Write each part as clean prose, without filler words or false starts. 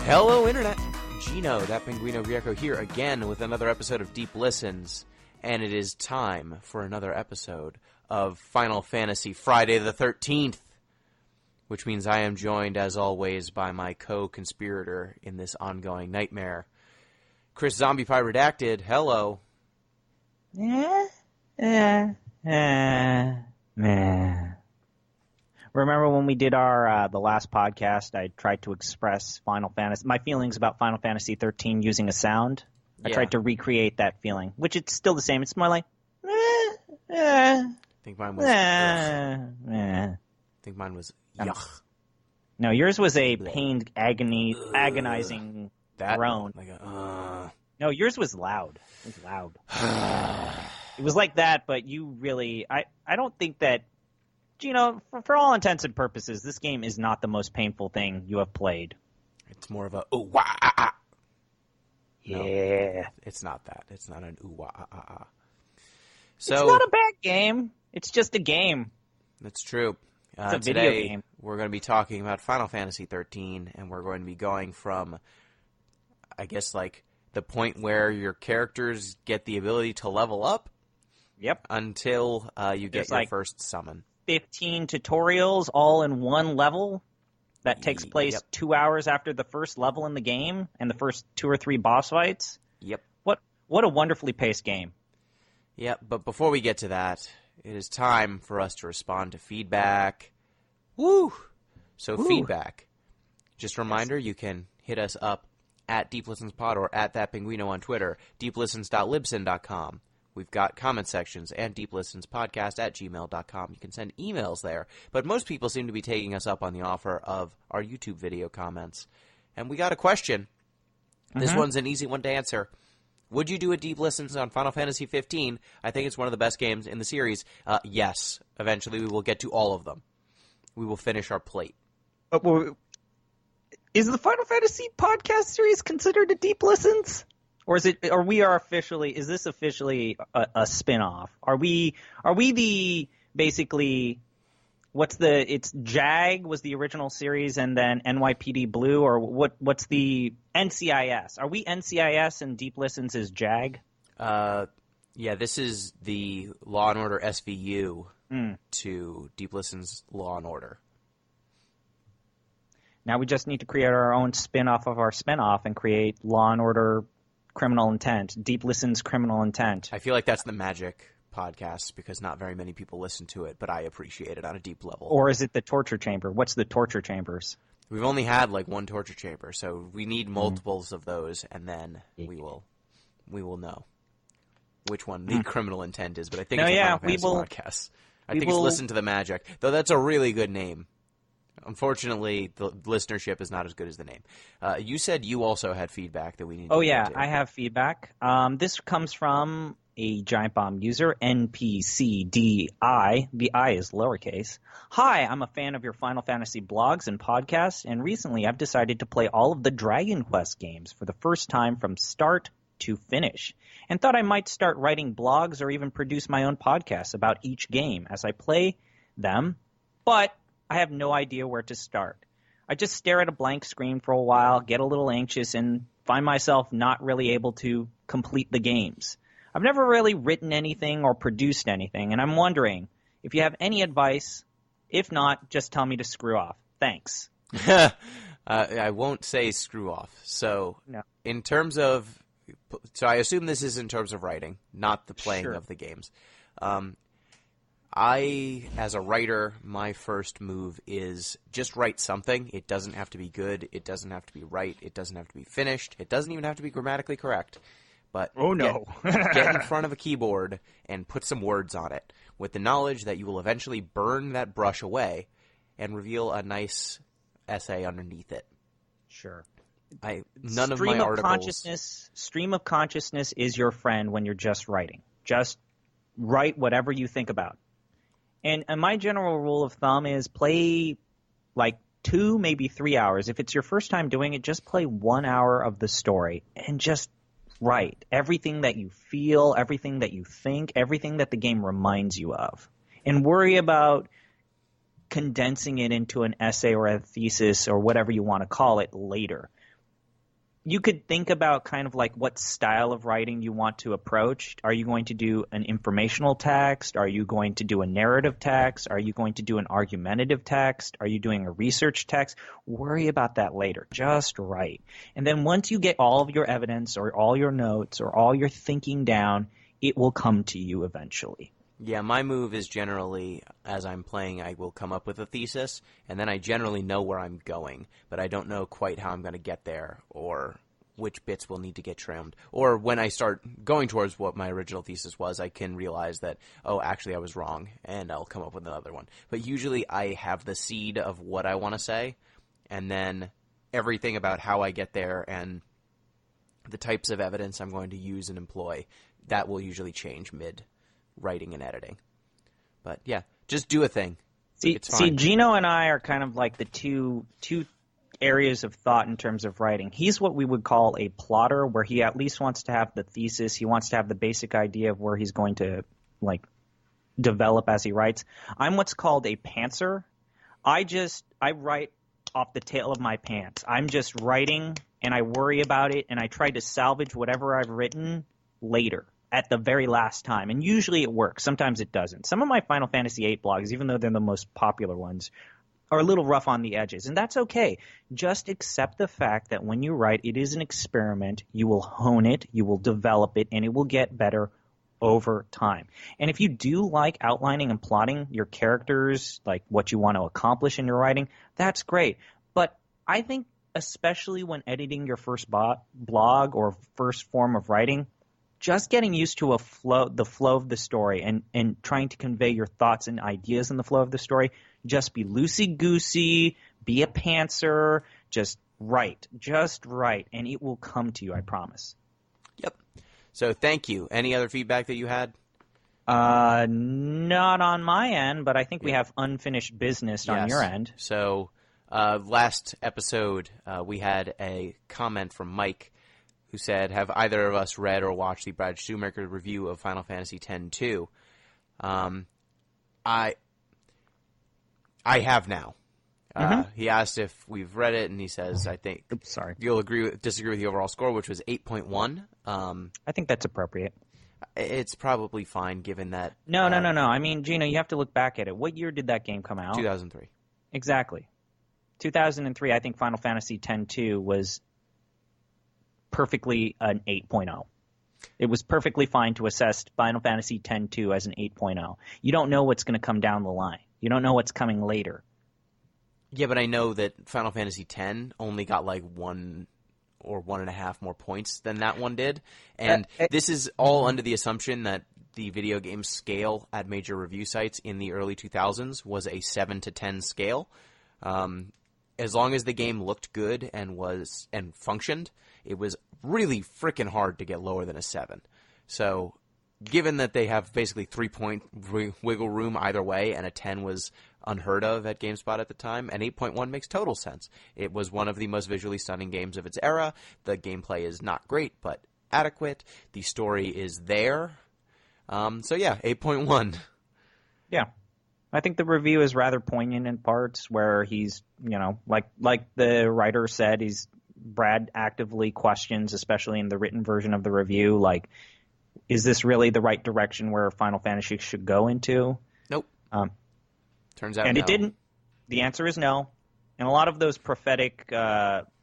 Hello, Internet. Gino, that Pinguino Greco here again with another episode of Deep Listens, and it is time for another episode of Final Fantasy Friday the 13th, which means I am joined, as always, by my co-conspirator in this ongoing nightmare, Chris Zombie Pie Redacted. Hello. Remember when we did our the last podcast, I tried to express my feelings about Final Fantasy 13 using a sound? I tried to recreate that feeling, which it's still the same. It's more like, I think mine was, yuck. No, yours was a pained, agonizing groan. Like No, yours was loud. It was loud. It was like that, but you really, I don't think that, for all intents and purposes, this game is not the most painful thing you have played. It's more of a ooh wah ah ah. Yeah. No, it's not that. It's not an ooh wah ah ah ah. So it's not a bad game. It's just a game. That's true. It's a video game. We're going to be talking about Final Fantasy 13, and we're going to be going from, I guess, like the point where your characters get the ability to level up. Yep. Until you get your first summon. 15 tutorials all in one level that takes place 2 hours after the first level in the game and the first 2 or 3 boss fights. Yep. What a wonderfully paced game. Yep, but before we get to that, it is time for us to respond to feedback. Woo! So feedback. Just a reminder, you can hit us up at DeepListensPod or at ThatPinguino on Twitter, deeplistens.libsyn.com. We've got comment sections and deeplistenspodcast@gmail.com. You can send emails there. But most people seem to be taking us up on the offer of our YouTube video comments. And we got a question. This one's an easy one to answer. Would you do a Deep Listens on Final Fantasy 15? I think it's one of the best games in the series. Yes. Eventually we will get to all of them. We will finish our plate. Is the Final Fantasy podcast series considered a Deep Listens? Or is it? Or we are officially? Is this officially a spin-off? Are we the basically? It's JAG was the original series, and then NYPD Blue, or what's the NCIS? Are we NCIS and Deep Listens is JAG? Yeah, this is the Law and Order SVU to Deep Listens Law and Order. Now we just need to create our own spin-off of our spin-off and create Law and Order Criminal Intent, Deep Listens Criminal Intent. I feel like that's the magic podcast because not very many people listen to it, but I appreciate it on a deep level. Or is it the torture chamber? What's the torture chambers? We've only had like one torture chamber, so we need multiples of those, and then we will know which one the criminal intent is. But I think it's a Final Fantasy podcast. I think it's Listen to the Magic, though that's a really good name. Unfortunately, the listenership is not as good as the name. You said you also had feedback that we need to get to. I have feedback. This comes from a Giant Bomb user, NPCDI. The I is lowercase. Hi, I'm a fan of your Final Fantasy blogs and podcasts, and recently I've decided to play all of the Dragon Quest games for the first time from start to finish, and thought I might start writing blogs or even produce my own podcasts about each game as I play them, but I have no idea where to start. I just stare at a blank screen for a while, get a little anxious, and find myself not really able to complete the games. I've never really written anything or produced anything, and I'm wondering if you have any advice. If not, just tell me to screw off. Thanks. I won't say screw off. So no. In terms of – so I assume this is in terms of writing, not the playing of the games. As a writer, my first move is just write something. It doesn't have to be good. It doesn't have to be right. It doesn't have to be finished. It doesn't even have to be grammatically correct. But get in front of a keyboard and put some words on it with the knowledge that you will eventually burn that brush away and reveal a nice essay underneath it. Sure. None of my articles. Stream of consciousness is your friend when you're just writing. Just write whatever you think about. And my general rule of thumb is play like 2, maybe 3 hours. If it's your first time doing it, just play 1 hour of the story and just write everything that you feel, everything that you think, everything that the game reminds you of. And worry about condensing it into an essay or a thesis or whatever you want to call it later. you could think about kind of like what style of writing you want to approach. Are you going to do an informational text? Are you going to do a narrative text? Are you going to do an argumentative text? Are you doing a research text? Worry about that later. Just write. And then once you get all of your evidence or all your notes or all your thinking down, it will come to you eventually. Yeah, my move is generally, as I'm playing, I will come up with a thesis, and then I generally know where I'm going, but I don't know quite how I'm going to get there, or which bits will need to get trimmed. Or when I start going towards what my original thesis was, I can realize that, oh, actually I was wrong, and I'll come up with another one. But usually I have the seed of what I want to say, and then everything about how I get there and the types of evidence I'm going to use and employ, that will usually change mid-writing and editing. But yeah, just do a thing. See, Gino and I are kind of like the two areas of thought in terms of writing. He's what we would call a plotter, where he at least wants to have the thesis. He wants to have the basic idea of where he's going to like develop as he writes. I'm what's called a pantser. I write off the tail of my pants. I'm just writing, and I worry about it, and I try to salvage whatever I've written later, at the very last time. And usually it works. Sometimes it doesn't. Some of my Final Fantasy VIII blogs, even though they're the most popular ones, are a little rough on the edges. And that's okay. Just accept the fact that when you write, it is an experiment. You will hone it, you will develop it, and it will get better over time. And if you do like outlining and plotting your characters, like what you want to accomplish in your writing, that's great. But I think especially when editing your first blog or first form of writing, just getting used to the flow of the story and trying to convey your thoughts and ideas in the flow of the story. Just be loosey-goosey, be a pantser, just write, and it will come to you, I promise. Yep. So thank you. Any other feedback that you had? Not on my end, but I think we have unfinished business on your end. So last episode, we had a comment from Mike who said, have either of us read or watched the Brad Shoemaker review of Final Fantasy X-2? I have now. He asked if we've read it, and he says, I think you'll disagree with the overall score, which was 8.1. I think that's appropriate. It's probably fine, given that... No. I mean, Gino, you have to look back at it. What year did that game come out? 2003. Exactly. 2003, I think Final Fantasy X-2 was perfectly an 8.0. It was perfectly fine to assess Final Fantasy X-2 as an 8.0. You don't know what's going to come down the line. You don't know what's coming later. Yeah, but I know that Final Fantasy X only got like 1 or 1.5 more points than that one did. And this is all under the assumption that the video game scale at major review sites in the early 2000s was a 7 to 10 scale. As long as the game looked good and functioned, it was really freaking hard to get lower than a 7. So given that they have basically 3-point wiggle room either way, and a 10 was unheard of at GameSpot at the time, and 8.1 makes total sense. It was one of the most visually stunning games of its era. The gameplay is not great, but adequate. The story is there. So yeah, 8.1. Yeah. I think the review is rather poignant in parts where he's, like the writer said, Brad actively questions, especially in the written version of the review, like, is this really the right direction where Final Fantasy should go into? Nope. Turns out and no. It didn't. The answer is no. And a lot of those prophetic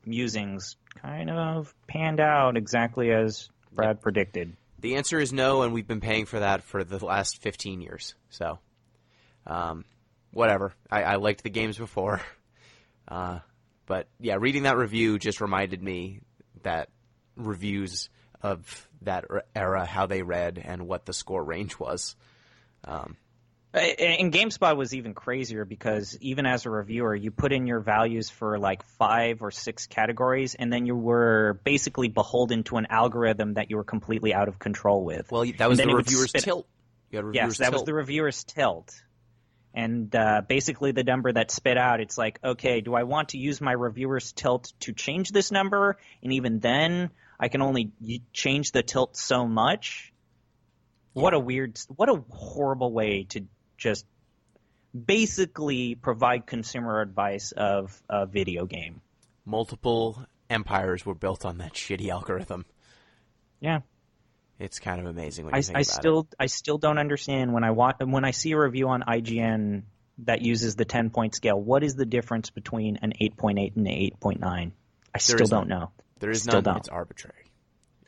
musings kind of panned out exactly as Brad predicted. The answer is no, and we've been paying for that for the last 15 years. So, whatever. I liked the games before. But, yeah, reading that review just reminded me that reviews of that era, how they read, and what the score range was. And GameSpot was even crazier because even as a reviewer, you put in your values for like 5 or 6 categories, and then you were basically beholden to an algorithm that you were completely out of control with. Well, that was the reviewer's tilt. Yes, that was the reviewer's tilt. And basically the number that spit out, it's like, okay, do I want to use my reviewer's tilt to change this number? And even then, I can only change the tilt so much. Yeah. What a horrible way to just basically provide consumer advice of a video game. Multiple empires were built on that shitty algorithm. Yeah. It's kind of amazing when you think about it. I still don't understand when I see a review on IGN that uses the 10-point scale. What is the difference between an 8.8 and an 8.9? I still don't know. There is none. It's arbitrary.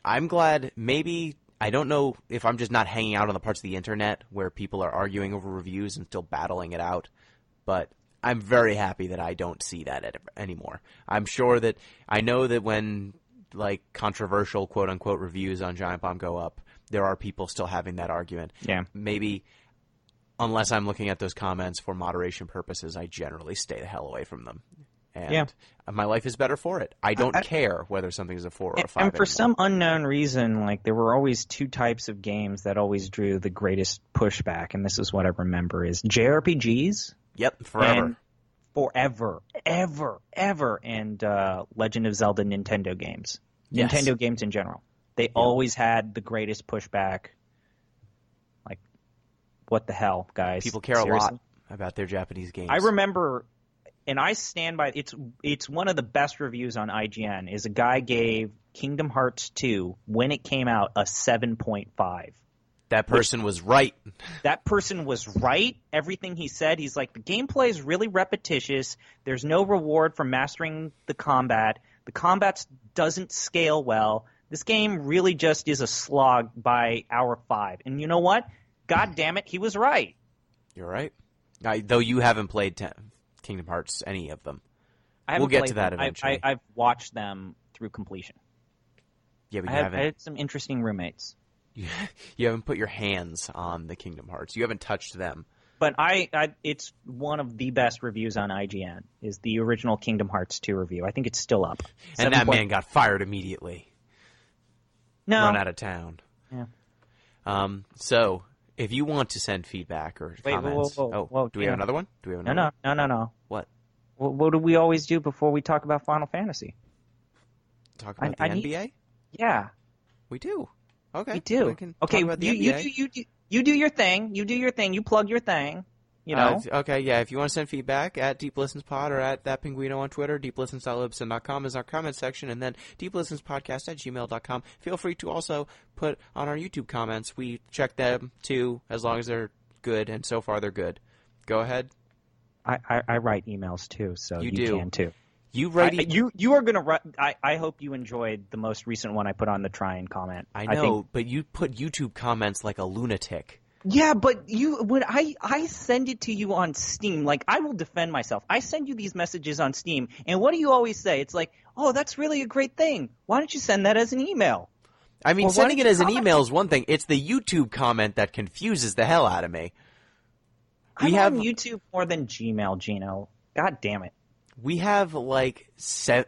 I'm glad. Maybe I don't know if I'm just not hanging out on the parts of the internet where people are arguing over reviews and still battling it out, but I'm very happy that I don't see that anymore. I'm sure that I know that when like controversial quote unquote reviews on Giant Bomb go up, there are people still having that argument. Yeah. Maybe unless I'm looking at those comments for moderation purposes, I generally stay the hell away from them. And my life is better for it. I don't care whether something is a 4 or a 5 And for anymore. some unknown reason, like there were always two types of games that always drew the greatest pushback, and this is what I remember, is JRPGs. Yep, forever. Ever, and Legend of Zelda Nintendo games. Yes. Nintendo games in general. They always had the greatest pushback. Like, what the hell, guys? People care Seriously? a lot about their Japanese games. I remember, and I stand by, it's one of the best reviews on IGN, is a guy gave Kingdom Hearts 2, when it came out, a 7.5. That person was right. That person was right. Everything he said, he's like, the gameplay is really repetitious. There's no reward for mastering the combat. The combat doesn't scale well. This game really just is a slog by hour 5. And you know what? God damn it, he was right. You're right. Though you haven't played Kingdom Hearts, any of them. We'll get to that eventually. I've watched them through completion. Yeah, but I had some interesting roommates. You haven't put your hands on the Kingdom Hearts. You haven't touched them. But it's one of the best reviews on IGN, is the original Kingdom Hearts 2 review. I think it's still up. And that man got fired immediately. No. Run out of town. Yeah. So, if you want to send feedback or comments... Whoa, do we have another one? No. What? What do we always do before we talk about Final Fantasy? Talk about the NBA? Yeah. We do. Okay. We do. Okay, you do your thing. You do your thing. You plug your thing. You know? Okay, yeah. If you want to send feedback, at DeepListensPod or at ThatPinguino on Twitter, deeplistens.libsyn.com is our comment section, and then deeplistenspodcast@gmail.com. Feel free to also put on our YouTube comments. We check them, too, as long as they're good, and so far they're good. Go ahead. I write emails, too, so you can, too. You write you are going to write. I hope you enjoyed the most recent one I put on the try and comment. I know, but you put YouTube comments like a lunatic. Yeah, but when I send it to you on Steam, like, I will defend myself. I send you these messages on Steam, and what do you always say? It's like, oh, that's really a great thing. Why don't you send that as an email? I mean, sending it as an email is one thing. It's the YouTube comment that confuses the hell out of me. I'm on YouTube more than Gmail, Gino. God damn it. We have like 5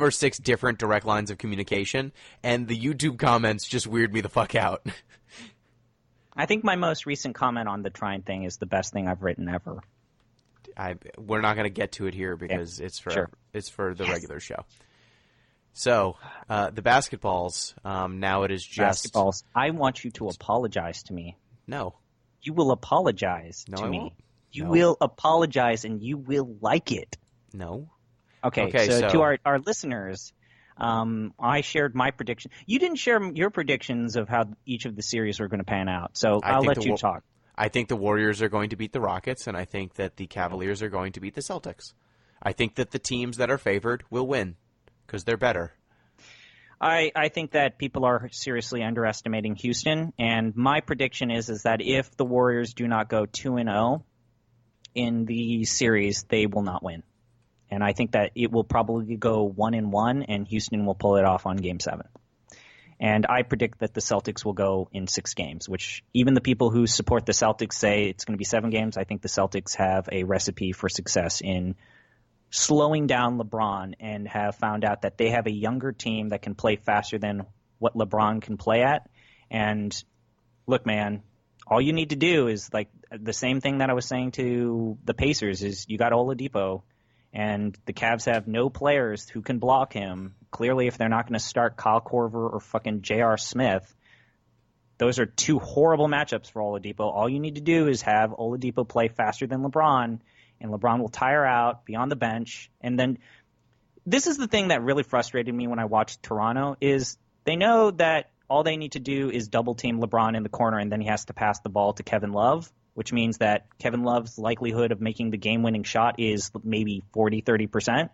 or 6 different direct lines of communication, and the YouTube comments just weird me the fuck out. I think my most recent comment on the Trine thing is the best thing I've written ever. We're not going to get to it here because it's for the regular show. So the basketballs, now it is just basketballs. I want you to apologize to me. No, you will apologize to me. Won't. You will apologize, and you will like it. No. Okay, so to our listeners, I shared my prediction. You didn't share your predictions of how each of the series were going to pan out, so I'll let you talk. I think the Warriors are going to beat the Rockets, and I think that the Cavaliers are going to beat the Celtics. I think that the teams that are favored will win because they're better. I think that people are seriously underestimating Houston, and my prediction is that if the Warriors do not go 2-0 in the series, they will not win. And I think that it will probably go 1-1, and Houston will pull it off on Game 7. And I predict that the Celtics will go in 6 games, which even the people who support the Celtics say it's going to be 7 games. I think the Celtics have a recipe for success in slowing down LeBron and have found out that they have a younger team that can play faster than what LeBron can play at. And look, man, all you need to do is like the same thing that I was saying to the Pacers is you got Oladipo. And the Cavs have no players who can block him. Clearly, if they're not going to start Kyle Korver or fucking J.R. Smith, those are 2 horrible matchups for Oladipo. All you need to do is have Oladipo play faster than LeBron, and LeBron will tire out, be on the bench. And then this is the thing that really frustrated me when I watched Toronto is they know that all they need to do is double team LeBron in the corner and then he has to pass the ball to Kevin Love, which means that Kevin Love's likelihood of making the game-winning shot is maybe 40, 30%.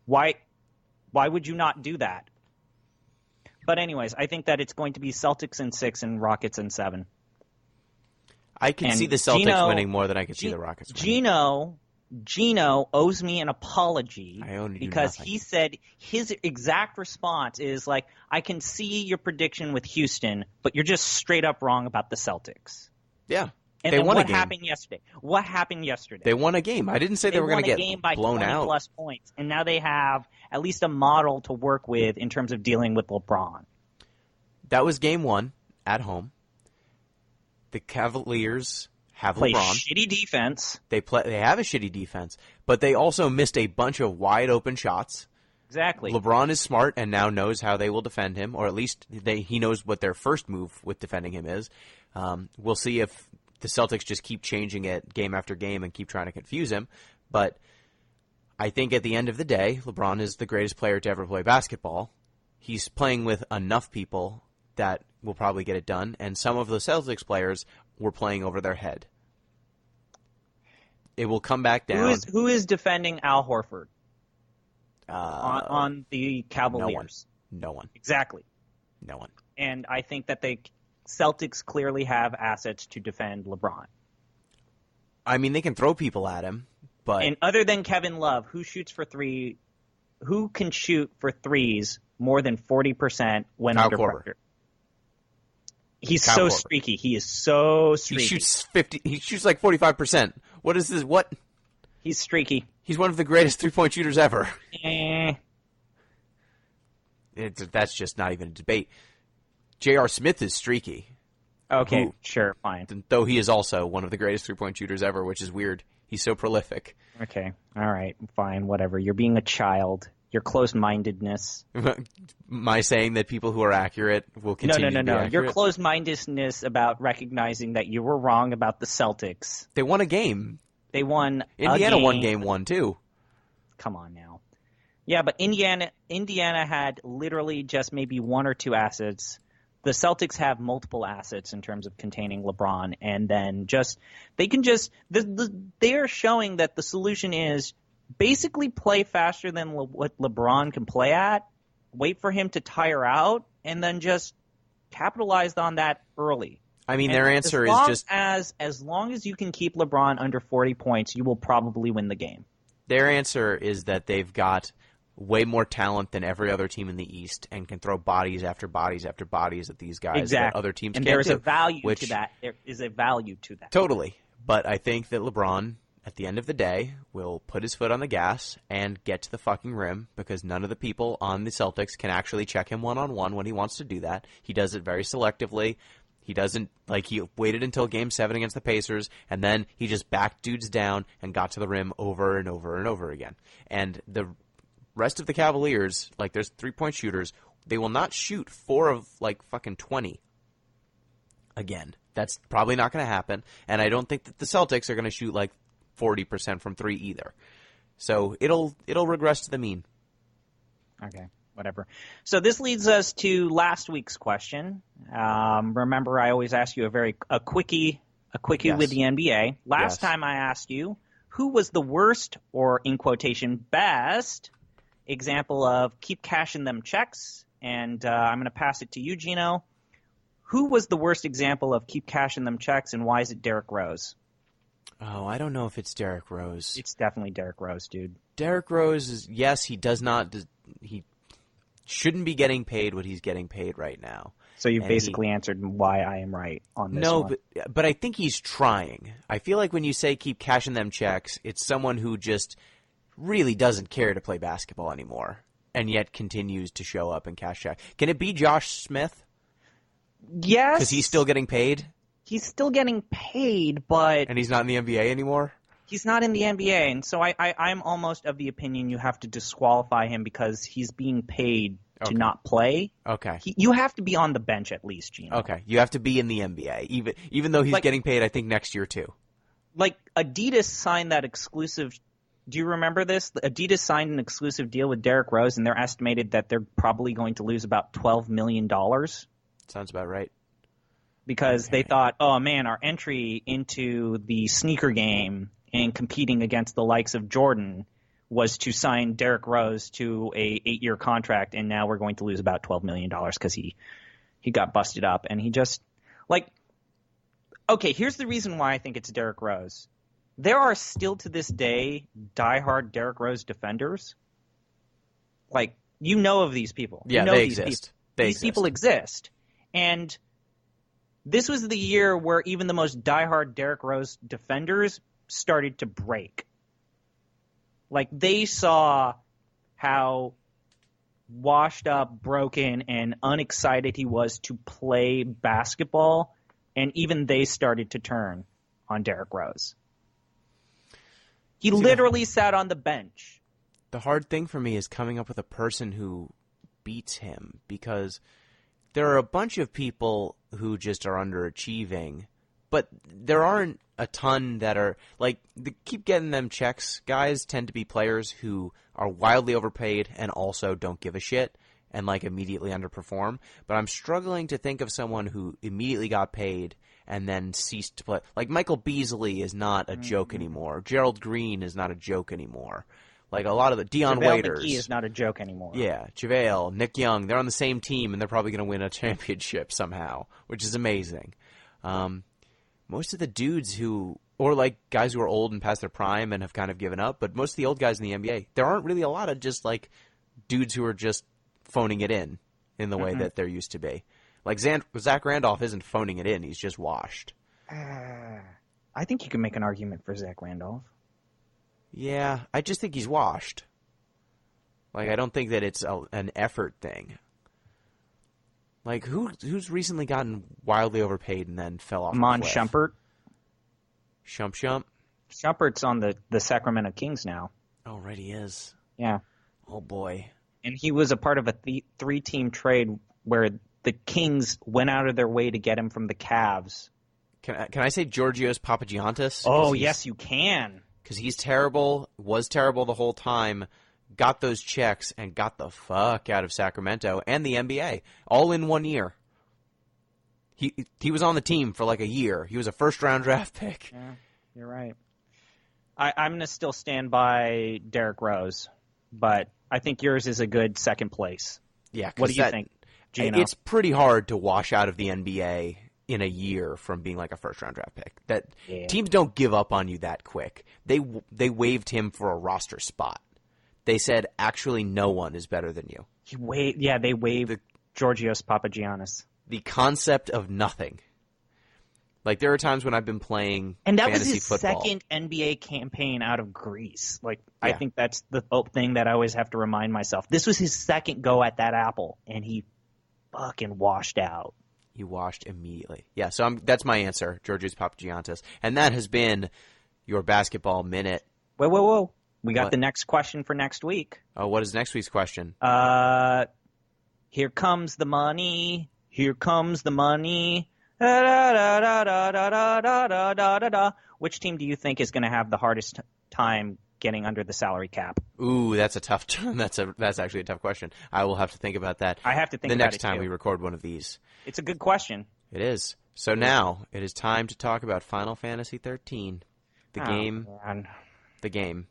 Why would you not do that? But anyways, I think that it's going to be Celtics in 6 and Rockets in 7. I can see the Celtics winning more than I can see the Rockets winning. Gino owes me an apology because he said his exact response is like, I can see your prediction with Houston, but you're just straight up wrong about the Celtics. Yeah. And then what happened yesterday? What happened yesterday? They won a game. I didn't say they were going to get game by blown 20 out. Plus points, and now they have at least a model to work with in terms of dealing with LeBron. That was game 1 at home. The Cavaliers have Play LeBron. Shitty defense. They have a shitty defense, but they also missed a bunch of wide open shots. Exactly. LeBron is smart and now knows how they will defend him, or at least he knows what their first move with defending him is. We'll see if the Celtics just keep changing it game after game and keep trying to confuse him. But I think at the end of the day, LeBron is the greatest player to ever play basketball. He's playing with enough people that will probably get it done, and some of the Celtics players were playing over their head. It will come back down. Who is defending Al Horford on the Cavaliers? No one. Exactly. No one. And I think that Celtics clearly have assets to defend LeBron. I mean, they can throw people at him, but and other than Kevin Love, who can shoot for threes more than 40% when under pressure? He's so streaky. He is so streaky. He shoots like 45%. What is this? What? He's streaky. He's one of the greatest three-point shooters ever. That's just not even a debate. J.R. Smith is streaky. Okay, sure, fine. Though he is also one of the greatest three-point shooters ever, which is weird. He's so prolific. Okay, all right, fine, whatever. You're being a child. Your closed-mindedness. My saying that people who are accurate will continue to be accurate? Your closed-mindedness about recognizing that you were wrong about the Celtics. They won a game. They won Indiana a game. won game 1, too. Come on now. Yeah, but Indiana had literally just maybe one or two assets. The Celtics have multiple assets in terms of containing LeBron, and then they are showing that the solution is basically play faster than what LeBron can play at, wait for him to tire out, and then just capitalize on that early. I mean, their answer is just as long as you can keep LeBron under 40 points, you will probably win the game. Their answer is that they've got way more talent than every other team in the East and can throw bodies after bodies after bodies at these guys that other teams can't do. And there is a value to that. There is a value to that. Totally. But I think that LeBron, at the end of the day, will put his foot on the gas and get to the fucking rim because none of the people on the Celtics can actually check him one-on-one when he wants to do that. He does it very selectively. He doesn't, he waited until Game 7 against the Pacers, and then he just backed dudes down and got to the rim over and over and over again. And the rest of the Cavaliers, there's three-point shooters, they will not shoot 4 of, fucking 20 again. That's probably not going to happen, and I don't think that the Celtics are going to shoot, 40% from 3 either. So it'll regress to the mean. Okay, whatever. So this leads us to last week's question. Remember, I always ask you a quickie yes. with the NBA. Last time I asked you, who was the worst, or in quotation, best example of keep cashing them checks? And I'm going to pass it to you, Gino. Who was the worst example of keep cashing them checks, and why is it Derrick Rose? Oh, I don't know if it's Derrick Rose. It's definitely Derrick Rose, dude. Derrick Rose is, yes, he shouldn't be getting paid what he's getting paid right now. So you've basically answered why I am right on this one. No, but I think he's trying. I feel like when you say keep cashing them checks, it's someone who just really doesn't care to play basketball anymore and yet continues to show up and cash check. Can it be Josh Smith? Yes. Because he's still getting paid? He's still getting paid, but... And he's not in the NBA anymore? He's not in the NBA, and so I'm almost of the opinion you have to disqualify him because he's being paid to not play. Okay. You have to be on the bench at least, Gino. Okay. You have to be in the NBA, even though he's getting paid, I think, next year too. Adidas signed that exclusive Do you remember this? Adidas signed an exclusive deal with Derrick Rose, and they're estimated that they're probably going to lose about $12 million. Sounds about right. Because they thought, oh, man, our entry into the sneaker game and competing against the likes of Jordan was to sign Derrick Rose to a 8-year contract, and now we're going to lose about $12 million because he got busted up. And he just, like, okay, here's the reason why I think it's Derrick Rose. There are still to this day diehard Derrick Rose defenders. Like, you know of these people. Yeah, you know they these exist. People. These people exist. And this was the year where even the most diehard Derrick Rose defenders started to break. Like, they saw how washed up, broken, and unexcited he was to play basketball, and even they started to turn on Derrick Rose. He literally sat on the bench. The hard thing for me is coming up with a person who beats him, because there are a bunch of people who just are underachieving, but there aren't a ton that are, like, keep getting them checks. Guys tend to be players who are wildly overpaid and also don't give a shit and, like, immediately underperform. But I'm struggling to think of someone who immediately got paid and then ceased to play. Like, Michael Beasley is not a joke anymore. Gerald Green is not a joke anymore. Like, a lot of the Dion Waiters. JaVale McGee is not a joke anymore. Yeah, JaVale, Nick Young, they're on the same team, and they're probably going to win a championship somehow, which is amazing. Most of the dudes who, or like guys who are old and past their prime and have kind of given up, but most of the old guys in the NBA, there aren't really a lot of just like dudes who are just phoning it in the way that there used to be. Like Zach Randolph isn't phoning it in, he's just washed. I think you can make an argument for Zach Randolph. Yeah, I just think he's washed. Like, I don't think that it's an effort thing. Like, who's recently gotten wildly overpaid and then fell off Iman a cliff? Shumpert. Shump? Shumpert's on the Sacramento Kings now. Oh, right, he is. Yeah. Oh, boy. And he was a part of a three-team trade where the Kings went out of their way to get him from the Cavs. Can I say Georgios Papagiannis? Oh, yes, you can. Because he's terrible, was terrible the whole time, got those checks, and got the fuck out of Sacramento and the NBA, all in 1 year. He was on the team for like a year. He was a first-round draft pick. Yeah, you're right. I'm going to still stand by Derrick Rose, but I think yours is a good second place. Yeah, what do you think, Gino? It's pretty hard to wash out of the NBA in a year from being like a first-round draft pick. Teams don't give up on you that quick. They waived him for a roster spot. They said, actually, no one is better than you. They waived Georgios Papagiannis. The concept of nothing. Like, there are times when I've been playing and that fantasy was his football. Second NBA campaign out of Greece. Like, I think that's the thing that I always have to remind myself. This was his second go at that apple, and he fucking washed out. He washed immediately. Yeah, so that's my answer, Georgios Papagiannis. And that has been your basketball minute. Whoa. We got the next question for next week. Oh, what is next week's question? Here comes the money. Here comes the money. Da, da, da, da, da, da, da, da, da, da. Which team do you think is going to have the hardest time getting under the salary cap? Ooh, that's a tough. That's actually a tough question. I will have to think about that. I have to think the about next it time too. we record one of these. It's a good question. It is. So now it is time to talk about Final Fantasy XIII, the game. Man. The game.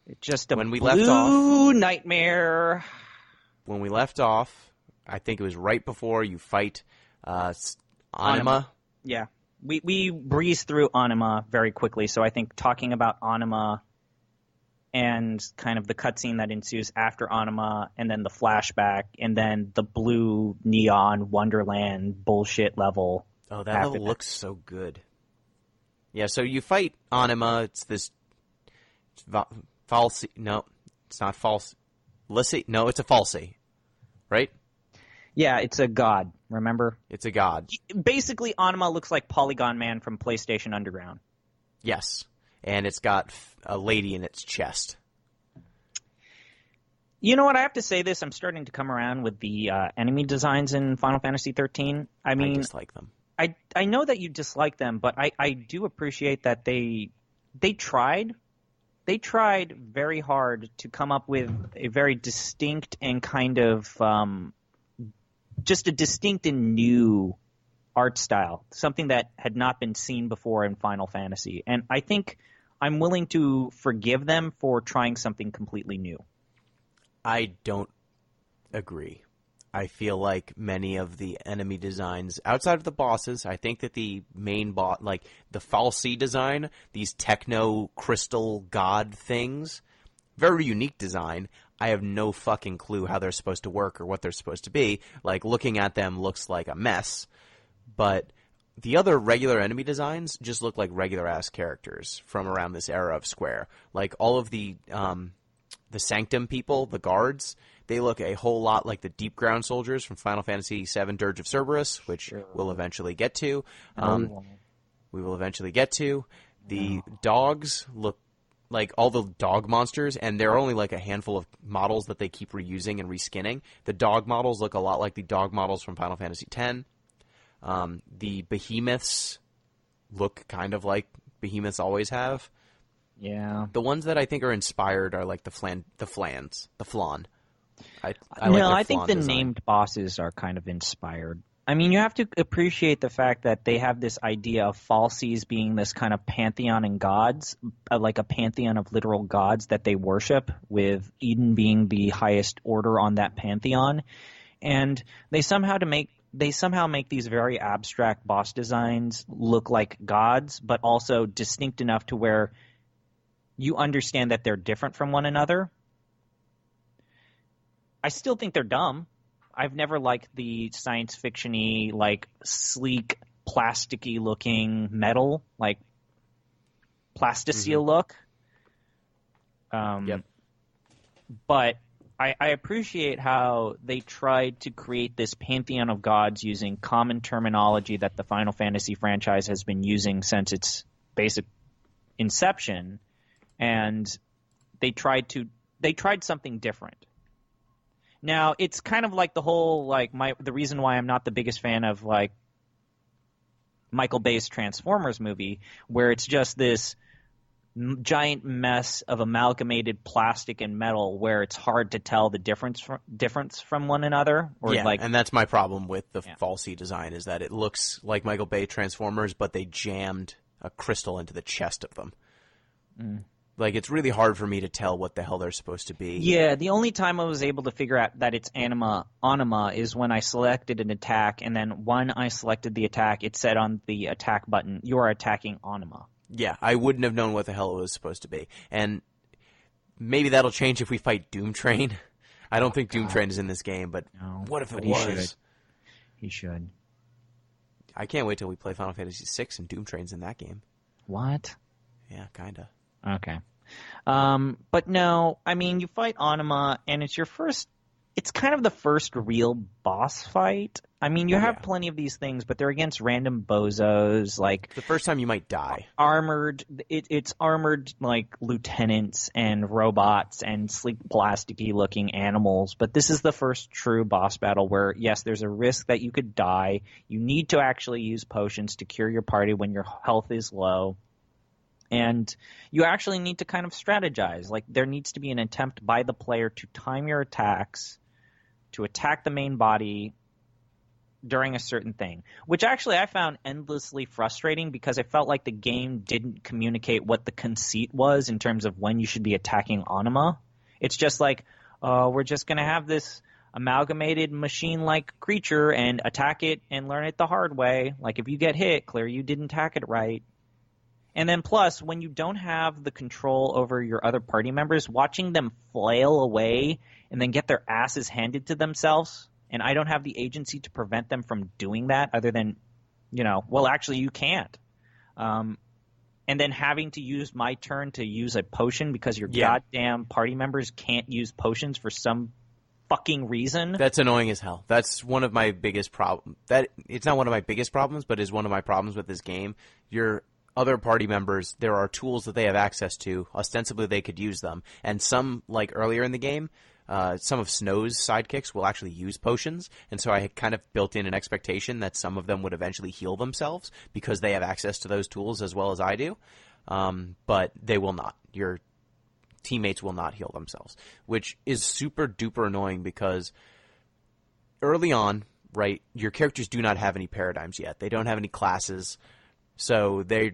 It's just a when we blue left off, nightmare. When we left off, I think it was right before you fight Anima. Yeah. We breezed through Anima very quickly, so I think talking about Anima and kind of the cutscene that ensues after Anima, and then the flashback, and then the blue neon Wonderland bullshit level. Oh, that level looks so good. Yeah, so you fight Anima. It's this falsy. No, it's not false. No, it's a falsy, right? Yeah, it's a god, remember? It's a god. Basically, Anima looks like Polygon Man from PlayStation Underground. Yes, and it's got a lady in its chest. You know what? I have to say this. I'm starting to come around with the enemy designs in Final Fantasy XIII. I mean, I dislike them. I know that you dislike them, but I do appreciate that they tried they tried very hard to come up with a very distinct and kind of just a distinct and new art style, something that had not been seen before in Final Fantasy. And I think I'm willing to forgive them for trying something completely new. I don't agree. I feel like many of the enemy designs, outside of the bosses, I think that the main boss, like the Falsi design, these techno crystal god things, very unique design. I have no fucking clue how they're supposed to work or what they're supposed to be. Like, looking at them looks like a mess. But the other regular enemy designs just look like regular-ass characters from around this era of Square. Like, all of the Sanctum people, the guards, they look a whole lot like the Deep Ground soldiers from Final Fantasy VII Dirge of Cerberus, which we'll eventually get to. We will eventually get to. The dogs look like all the dog monsters, and there are only like a handful of models that they keep reusing and reskinning. The dog models look a lot like the dog models from Final Fantasy X. The behemoths look kind of like behemoths always have. Yeah. The ones that I think are inspired are like the flan. I think the named bosses are kind of inspired. I mean, you have to appreciate the fact that they have this idea of Falsies being this kind of pantheon and gods, like a pantheon of literal gods that they worship, with Eden being the highest order on that pantheon. And they somehow make these very abstract boss designs look like gods, but also distinct enough to where you understand that they're different from one another. I still think they're dumb. I've never liked the science fiction-y, like, sleek, plasticky looking metal, like plasticine look. Yep. But I appreciate how they tried to create this pantheon of gods using common terminology that the Final Fantasy franchise has been using since its basic inception, and they tried something different. Now, it's kind of like the whole, like, the reason why I'm not the biggest fan of, like, Michael Bay's Transformers movie, where it's just this giant mess of amalgamated plastic and metal where it's hard to tell the difference from one another. Or and that's my problem with the Falsi design, is that it looks like Michael Bay Transformers, but they jammed a crystal into the chest of them. Like, it's really hard for me to tell what the hell they're supposed to be. Yeah, the only time I was able to figure out that it's Anima is when I selected an attack, and then when I selected the attack, it said on the attack button, you are attacking Anima. Yeah, I wouldn't have known what the hell it was supposed to be. And maybe that'll change if we fight Doom Train. I don't think Doom Train is in this game, but what if it was? He should. I can't wait till we play Final Fantasy VI and Doom Train's in that game. What? Yeah, kinda. Okay. But no, I mean, you fight Anima, and it's kind of the first real boss fight. I mean, you have plenty of these things, but they're against random bozos, like... The first time you might die. It's armored, like, lieutenants and robots and sleek, plasticky looking animals, but this is the first true boss battle where, yes, there's a risk that you could die. You need to actually use potions to cure your party when your health is low. And you actually need to kind of strategize. Like, there needs to be an attempt by the player to time your attacks, to attack the main body during a certain thing, which actually I found endlessly frustrating because I felt like the game didn't communicate what the conceit was in terms of when you should be attacking Anima. It's just like, we're just going to have this amalgamated machine-like creature and attack it and learn it the hard way. Like, if you get hit, clear you didn't attack it right. And then plus, when you don't have the control over your other party members, watching them flail away and then get their asses handed to themselves, and I don't have the agency to prevent them from doing that other than, actually you can't. And then having to use my turn to use a potion because your goddamn party members can't use potions for some fucking reason. That's annoying as hell. That's one of my biggest problems. It's not one of my biggest problems, but is one of my problems with this game. Your other party members, there are tools that they have access to. Ostensibly, they could use them. And some, like earlier in the game, some of Snow's sidekicks will actually use potions. And so I had kind of built in an expectation that some of them would eventually heal themselves because they have access to those tools as well as I do. But they will not. Your teammates will not heal themselves, which is super duper annoying because early on, right, your characters do not have any paradigms yet. They don't have any classes, so they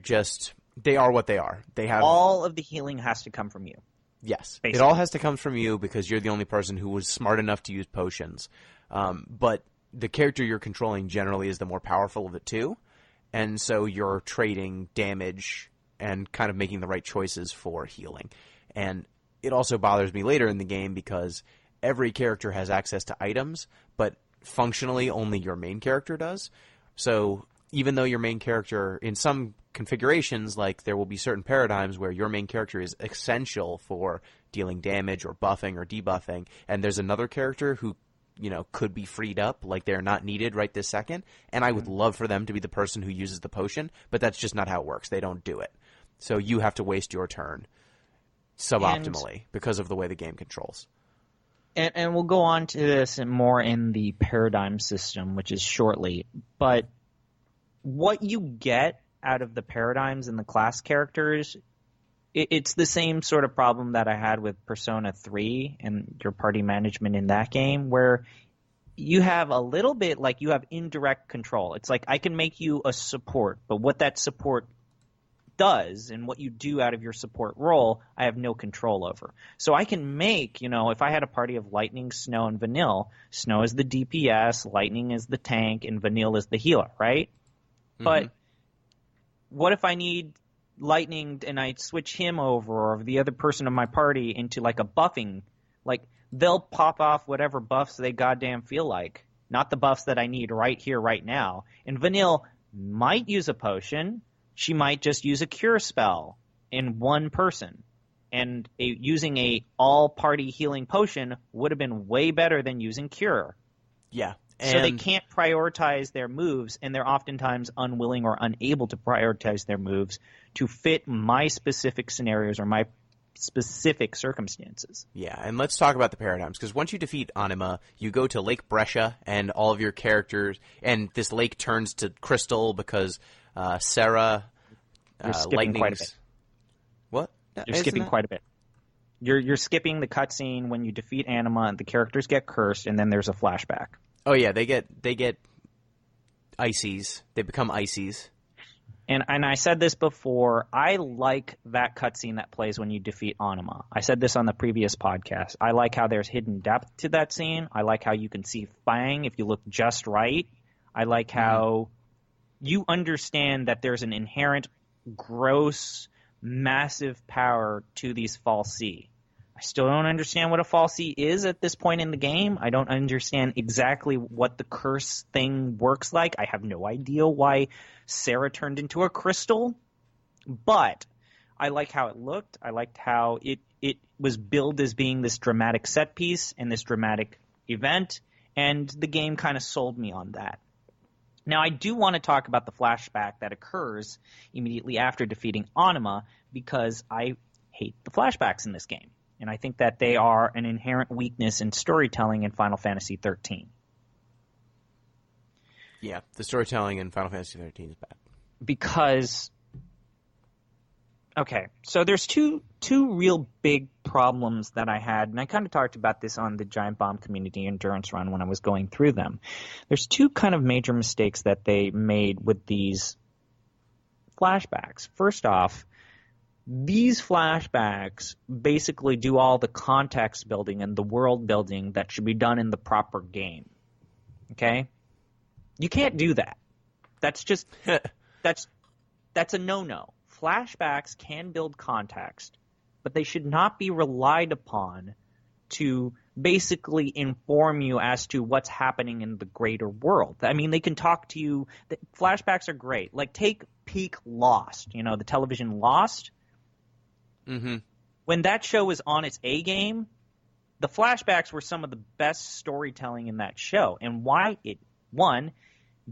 are what they are. They have all of the healing has to come from you. Yes, basically. It all has to come from you because you're the only person who was smart enough to use potions. But the character you're controlling generally is the more powerful of the two, and so you're trading damage and kind of making the right choices for healing. And it also bothers me later in the game because every character has access to items, but functionally only your main character does. So even though your main character, in some configurations, like there will be certain paradigms where your main character is essential for dealing damage or buffing or debuffing, and there's another character who, you know, could be freed up, like they're not needed right this second, and I would love for them to be the person who uses the potion, but that's just not how it works. They don't do it. So you have to waste your turn suboptimally because of the way the game controls. And we'll go on to this more in the paradigm system, which is shortly. But what you get out of the paradigms and the class characters, it's the same sort of problem that I had with Persona 3 and your party management in that game, where you have a little bit like you have indirect control. It's like I can make you a support, but what that support does and what you do out of your support role, I have no control over. So I can make, you know, if I had a party of Lightning, Snow, and Vanille, Snow is the DPS, Lightning is the tank, and Vanille is the healer, right? Mm-hmm. But what if I need Lightning and I switch him over or the other person in my party into like a buffing? Like they'll pop off whatever buffs they goddamn feel like, not the buffs that I need right here, right now. And Vanille might use a potion. She might just use a cure spell in one person. And using a all-party healing potion would have been way better than using cure. Yeah. So they can't prioritize their moves, and they're oftentimes unwilling or unable to prioritize their moves to fit my specific scenarios or my specific circumstances. Yeah, and let's talk about the paradigms, because once you defeat Anima, you go to Lake Brescia, and all of your characters, and this lake turns to crystal because Sarah, you're skipping quite a bit. What? You're skipping quite a bit. You're skipping the cutscene when you defeat Anima, and the characters get cursed, and then there's a flashback. Oh yeah, they get ices. They become ices. And I said this before, I like that cutscene that plays when you defeat Anima. I said this on the previous podcast. I like how there's hidden depth to that scene. I like how you can see Fang if you look just right. I like how you understand that there's an inherent, gross, massive power to these fal'Cie. I still don't understand what a fal'Cie is at this point in the game. I don't understand exactly what the curse thing works like. I have no idea why Sarah turned into a crystal. But I like how it looked. I liked how it was billed as being this dramatic set piece and this dramatic event. And the game kind of sold me on that. Now, I do want to talk about the flashback that occurs immediately after defeating Anima because I hate the flashbacks in this game. And I think that they are an inherent weakness in storytelling in Final Fantasy XIII. Yeah, the storytelling in Final Fantasy XIII is bad. Because, okay, so there's two real big problems that I had, and I kind of talked about this on the Giant Bomb Community Endurance Run when I was going through them. There's two kind of major mistakes that they made with these flashbacks. First off, these flashbacks basically do all the context building and the world building that should be done in the proper game. Okay? You can't do that. That's just that's a no-no. Flashbacks can build context, but they should not be relied upon to basically inform you as to what's happening in the greater world. I mean, they can talk to you. Flashbacks are great. Like, take peak Lost, you know, the television Lost. Mm-hmm. When that show was on its A game, the flashbacks were some of the best storytelling in that show. And why? It, one,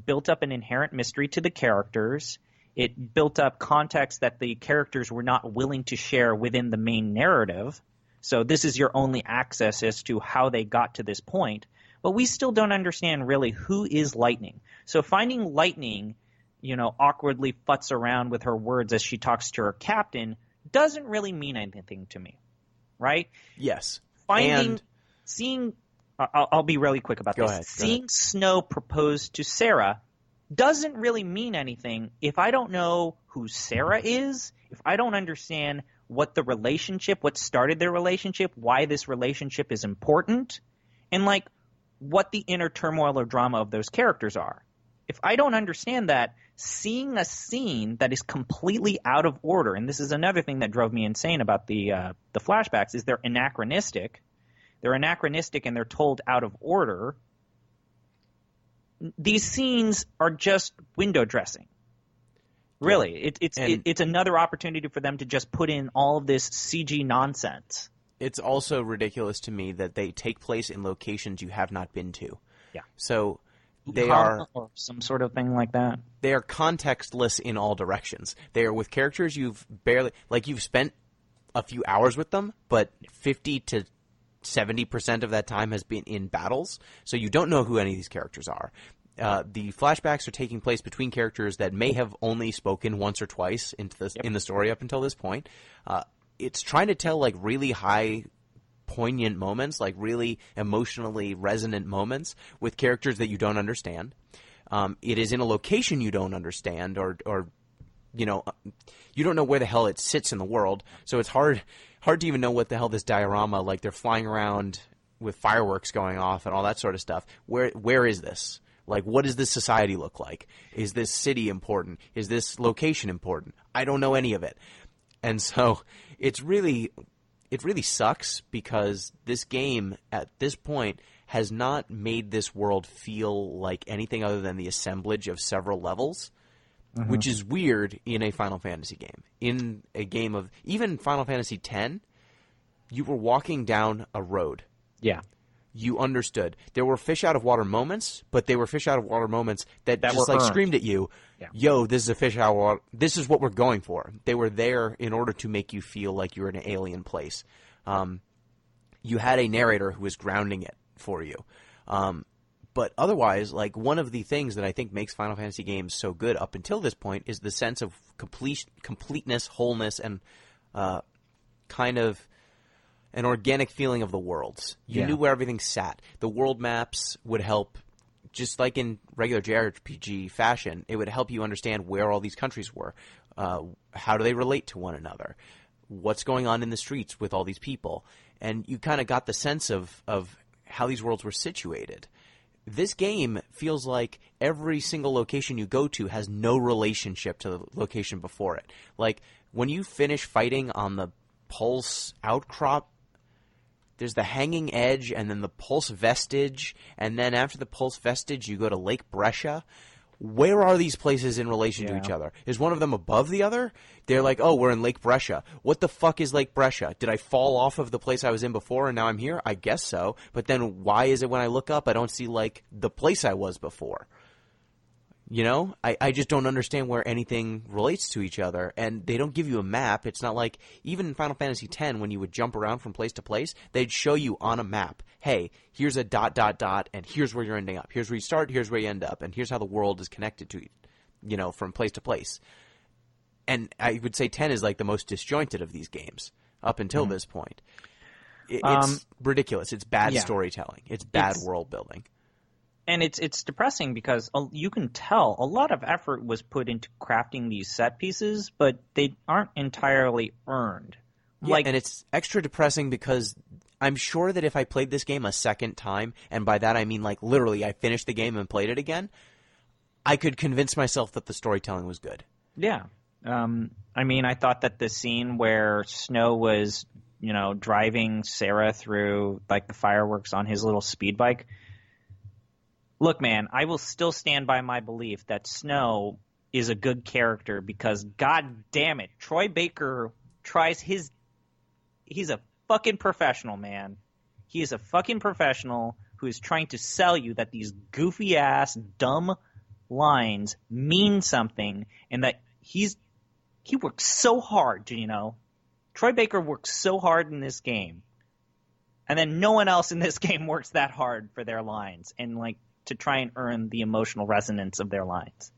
built up an inherent mystery to the characters. It built up context that the characters were not willing to share within the main narrative. So this is your only access as to how they got to this point. But we still don't understand really who is Lightning. So finding Lightning, you know, awkwardly futz around with her words as she talks to her captain doesn't really mean anything to me. right? Yes. Seeing, I'll be really quick about Go this. ahead. Seeing Snow propose to Sarah doesn't really mean anything if I don't know who Sarah is, if I don't understand what started their relationship, why this relationship is important, and like what the inner turmoil or drama of those characters are. If I don't understand that, seeing a scene that is completely out of order, and this is another thing that drove me insane about the flashbacks, is they're anachronistic. They're anachronistic and they're told out of order. These scenes are just window dressing. Really, it's another opportunity for them to just put in all of this CG nonsense. It's also ridiculous to me that they take place in locations you have not been to. Yeah. So they are, or some sort of thing like that. They are contextless in all directions. They are with characters you've spent a few hours with them, but 50 to 70% of that time has been in battles, so you don't know who any of these characters are. The flashbacks are taking place between characters that may have only spoken once or twice in the story up until this point. It's trying to tell like really high poignant moments, like really emotionally resonant moments with characters that you don't understand. It is in a location you don't understand, or you don't know where the hell it sits in the world. So it's hard to even know what the hell this diorama, like they're flying around with fireworks going off and all that sort of stuff. Where is this? Like, what does this society look like? Is this city important? Is this location important? I don't know any of it. And so it really sucks because this game at this point has not made this world feel like anything other than the assemblage of several levels, which is weird in a Final Fantasy game. In a game of even Final Fantasy X, you were walking down a road. Yeah. You understood. There were fish out of water moments, but they were fish out of water moments that just were like earned. screamed at you, yo, this is a fish out of water. This is what we're going for. They were there in order to make you feel like you're in an alien place. You had a narrator who was grounding it for you. But otherwise, like one of the things that I think makes Final Fantasy games so good up until this point is the sense of completeness, wholeness, and kind of an organic feeling of the worlds. You knew where everything sat. The world maps would help, just like in regular JRPG fashion, it would help you understand where all these countries were. How do they relate to one another? What's going on in the streets with all these people? And you kind of got the sense of how these worlds were situated. This game feels like every single location you go to has no relationship to the location before it. Like, when you finish fighting on the Pulse Outcrop, there's the Hanging Edge, and then the Pulse Vestige, and then after the Pulse Vestige, you go to Lake Brescia. Where are these places in relation to each other? Is one of them above the other? They're like, oh, we're in Lake Brescia. What the fuck is Lake Brescia? Did I fall off of the place I was in before and now I'm here? I guess so. But then why is it when I look up I don't see, like, the place I was before? You know? I just don't understand where anything relates to each other. And they don't give you a map. It's not like, even in Final Fantasy X, when you would jump around from place to place, they'd show you on a map, hey, here's a ... and here's where you're ending up. Here's where you start, here's where you end up, and here's how the world is connected to you, from place to place. And I would say 10 is like the most disjointed of these games up until this point. It's ridiculous. It's bad storytelling. It's bad world building. And it's depressing because you can tell a lot of effort was put into crafting these set pieces, but they aren't entirely earned. Yeah, and it's extra depressing because I'm sure that if I played this game a second time, and by that I mean like literally I finished the game and played it again, I could convince myself that the storytelling was good. Yeah. I mean, I thought that the scene where Snow was, driving Sarah through like the fireworks on his little speed bike. Look, man, I will still stand by my belief that Snow is a good character because, god damn it, Troy Baker tries he's a fucking professional, man. He is a fucking professional who is trying to sell you that these goofy-ass, dumb lines mean something and that he works so hard to, Troy Baker works so hard in this game. And then no one else in this game works that hard for their lines. And, like, to try and earn the emotional resonance of their lines.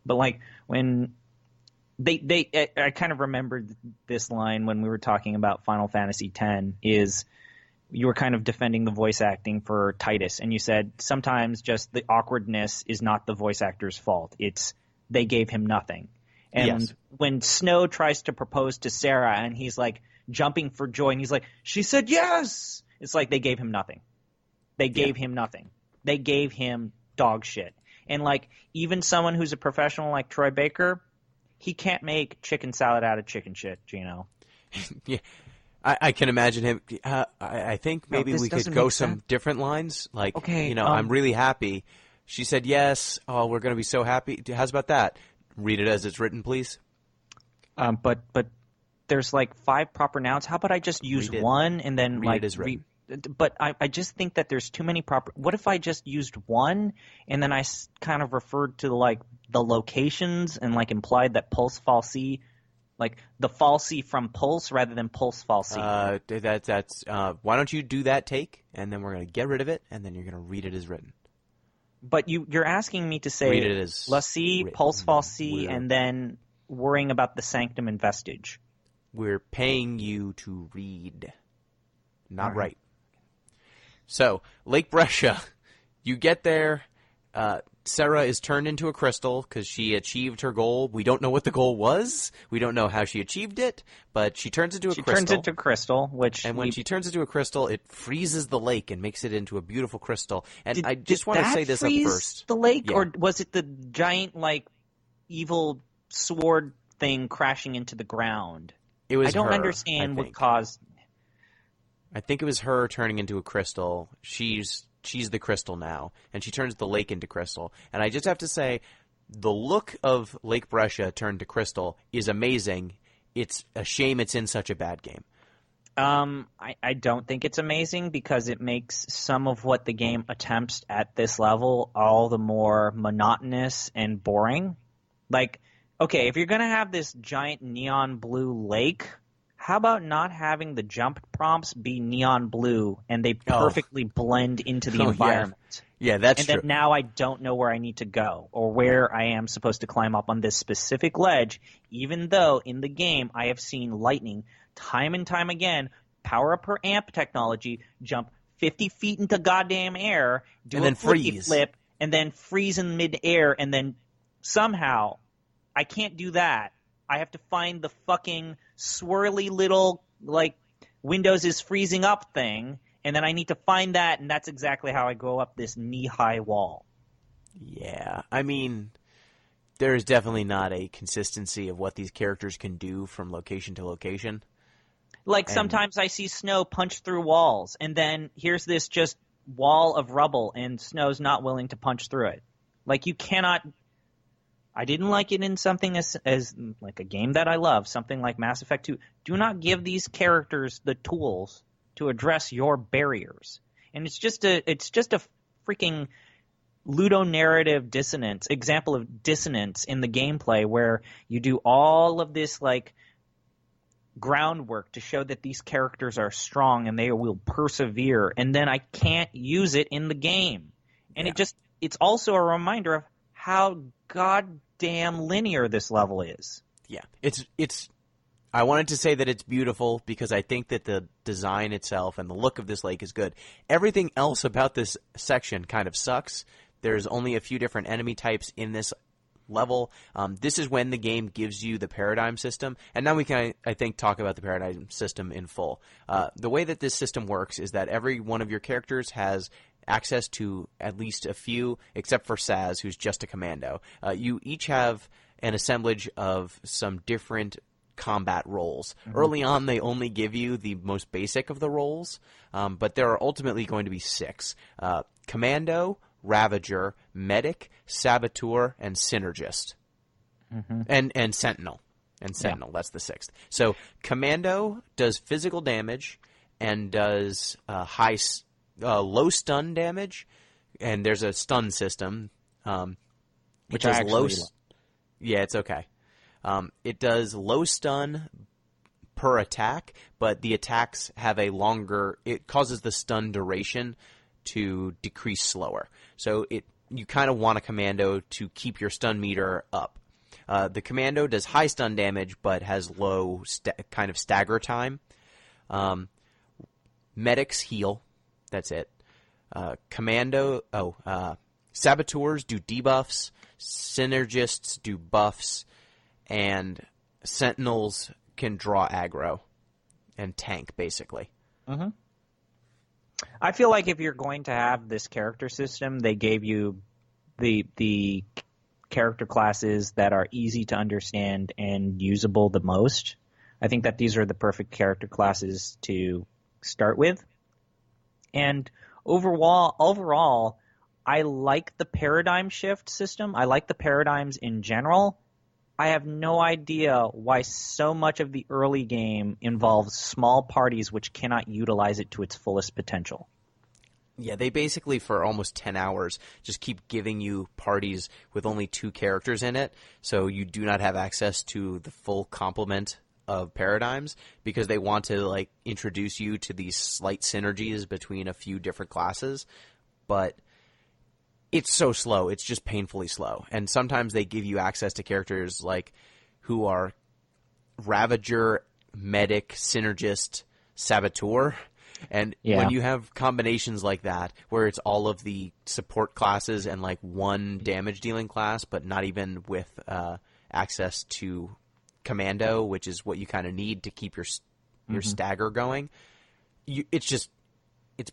But like when I kind of remembered this line when we were talking about Final Fantasy X. Is you were kind of defending the voice acting for Titus, and you said sometimes just the awkwardness is not the voice actor's fault. It's they gave him nothing. And Yes. when Snow tries to propose to Sarah, and he's like jumping for joy, and he's like, "She said yes." It's like they gave him nothing. They gave him nothing. They gave him dog shit. And like even someone who's a professional like Troy Baker, he can't make chicken salad out of chicken shit, Gino. Yeah, I can imagine him. I think maybe this we could doesn't go make some sense. different lines. Like, Okay, I'm really happy. She said yes. Oh, we're going to be so happy. How's about that? Read it as it's written, please. But there's like 5 proper nouns. How about I just use Read it. one and then Read like it as written. but I just think that there's too many proper. What if I just used one and then I kind of referred to like the locations and like implied that Pulse Falsi, like the Falsi from Pulse rather than Pulse Falsi. That's why don't you do that take, and then we're going to get rid of it, and then you're going to read it as written. But you're asking me to say Read it as Lassie, written. Pulse Falsi, We're- and then worrying about the Sanctum and Vestige. We're paying you to read, not All right. write. So, Lake Brescia, you get there. Sarah is turned into a crystal because she achieved her goal. We don't know what the goal was. We don't know how she achieved it, but she turns into a crystal. She turns into crystal, which And when she turns into a crystal, it freezes the lake and makes it into a beautiful crystal. And I just did want to that say this up freeze first. the lake, Yeah. or was it the giant like evil sword thing crashing into the ground? It was I don't her, understand I what think. caused. I think it was her turning into a crystal. She's the crystal now, and she turns the lake into crystal. And I just have to say, the look of Lake Brescia turned to crystal is amazing. It's a shame it's in such a bad game. I don't think it's amazing because it makes some of what the game attempts at this level all the more monotonous and boring. Like, okay, if you're going to have this giant neon blue lake, how about not having the jump prompts be neon blue and they perfectly blend into the Oh, yeah. environment? Yeah, that's And true. then now I don't know where I need to go or where I am supposed to climb up on this specific ledge, even though in the game I have seen lightning time and time again, power up her amp technology, jump 50 feet into goddamn air, do And a then flippy freeze. flip, and then freeze in midair, and then somehow I can't do that. I have to find the fucking swirly little, like, Windows is freezing up thing, and then I need to find that, and that's exactly how I go up this knee-high wall. Yeah, I mean, there is definitely not a consistency of what these characters can do from location to location. Like, And- sometimes I see Snow punch through walls, and then here's this just wall of rubble, and Snow's not willing to punch through it. Like, you cannot... I didn't like it in something as like a game that I love, something like Mass Effect 2. Do not give these characters the tools to address your barriers. And it's just a freaking ludonarrative dissonance, example of dissonance in the gameplay where you do all of this like groundwork to show that these characters are strong and they will persevere, and then I can't use it in the game. And it's also a reminder of how goddamn linear this level is. Yeah, it's. I wanted to say that it's beautiful because I think that the design itself and the look of this lake is good. Everything else about this section kind of sucks. There's only a few different enemy types in this level. This is when the game gives you the paradigm system, and now we can, I think, talk about the paradigm system in full. The way that this system works is that every one of your characters has access to at least a few, except for Saz, who's just a commando. You each have an assemblage of some different combat roles. Mm-hmm. Early on, they only give you the most basic of the roles, but there are ultimately going to be 6. Commando, Ravager, Medic, Saboteur, and Synergist. Mm-hmm. And Sentinel. And Sentinel, that's the 6th. So Commando does physical damage and does low stun damage, and there's a stun system. Which I actually love. Yeah, it's okay. It does low stun per attack, but the attacks have a longer... It causes the stun duration to decrease slower. So you kind of want a commando to keep your stun meter up. The Commando does high stun damage, but has low kind of stagger time. Medics heal. That's it. Saboteurs do debuffs. Synergists do buffs. And Sentinels can draw aggro and tank, basically. Mm-hmm. I feel like if you're going to have this character system, they gave you the character classes that are easy to understand and usable the most. I think that these are the perfect character classes to start with. And overall, I like the paradigm shift system. I like the paradigms in general. I have no idea why so much of the early game involves small parties which cannot utilize it to its fullest potential. Yeah, they basically, for almost 10 hours, just keep giving you parties with only 2 characters in it, so you do not have access to the full complement of paradigms, because they want to, like, introduce you to these slight synergies between a few different classes, but it's so slow. It's just painfully slow. And sometimes they give you access to characters like who are Ravager, Medic, Synergist, Saboteur. And when you have combinations like that, where it's all of the support classes and like one damage dealing class, but not even with access to Commando, which is what you kind of need to keep your stagger going, it's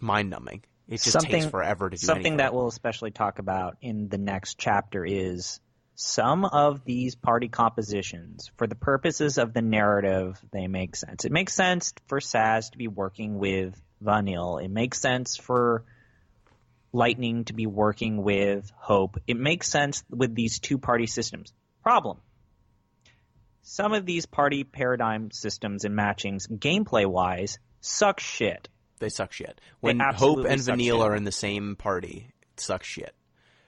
mind numbing. It just takes forever to do something anything. That we'll especially talk about in the next chapter is some of these party compositions, for the purposes of the narrative, they make sense. It makes sense for Saz to be working with Vanille. It makes sense for Lightning to be working with Hope. It makes sense with these 2 party systems. Problem. Some of these party paradigm systems and matchings, gameplay-wise, suck shit. They suck shit. When Hope and Vanille are in the same party, it sucks shit.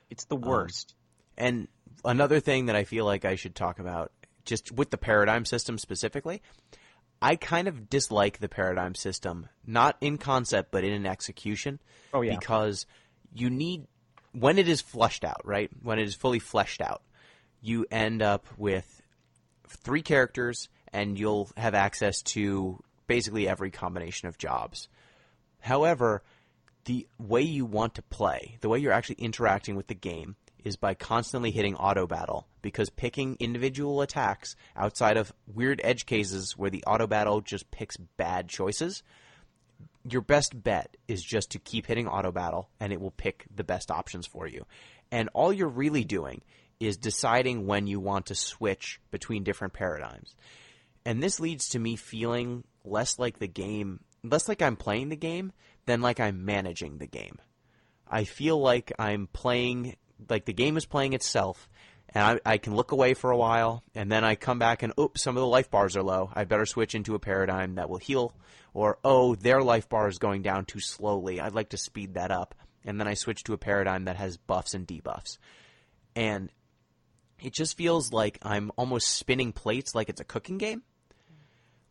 It's the worst. And another thing that I feel like I should talk about, just with the paradigm system specifically, I kind of dislike the paradigm system, not in concept, but in execution. Oh, yeah. Because you need, when it is flushed out, right? When it is fully fleshed out, you end up with 3 characters, and you'll have access to basically every combination of jobs. However, the way you want to play, the way you're actually interacting with the game, is by constantly hitting auto battle, because picking individual attacks outside of weird edge cases where the auto battle just picks bad choices, your best bet is just to keep hitting auto battle, and it will pick the best options for you. And all you're really doing is deciding when you want to switch between different paradigms. And this leads to me feeling less like I'm playing the game than like I'm managing the game. I feel like I'm playing, like the game is playing itself, and I can look away for a while, and then I come back and, oops, some of the life bars are low. I better switch into a paradigm that will heal. Or, oh, their life bar is going down too slowly. I'd like to speed that up. And then I switch to a paradigm that has buffs and debuffs. And it just feels like I'm almost spinning plates like it's a cooking game.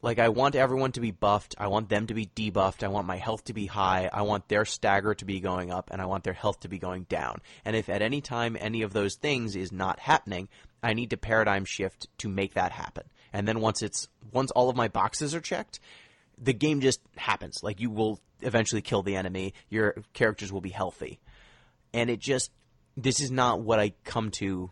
Like, I want everyone to be buffed. I want them to be debuffed. I want my health to be high. I want their stagger to be going up, and I want their health to be going down. And if at any time any of those things is not happening, I need to paradigm shift to make that happen. And then once all of my boxes are checked, the game just happens. Like, you will eventually kill the enemy. Your characters will be healthy. And this is not what I come to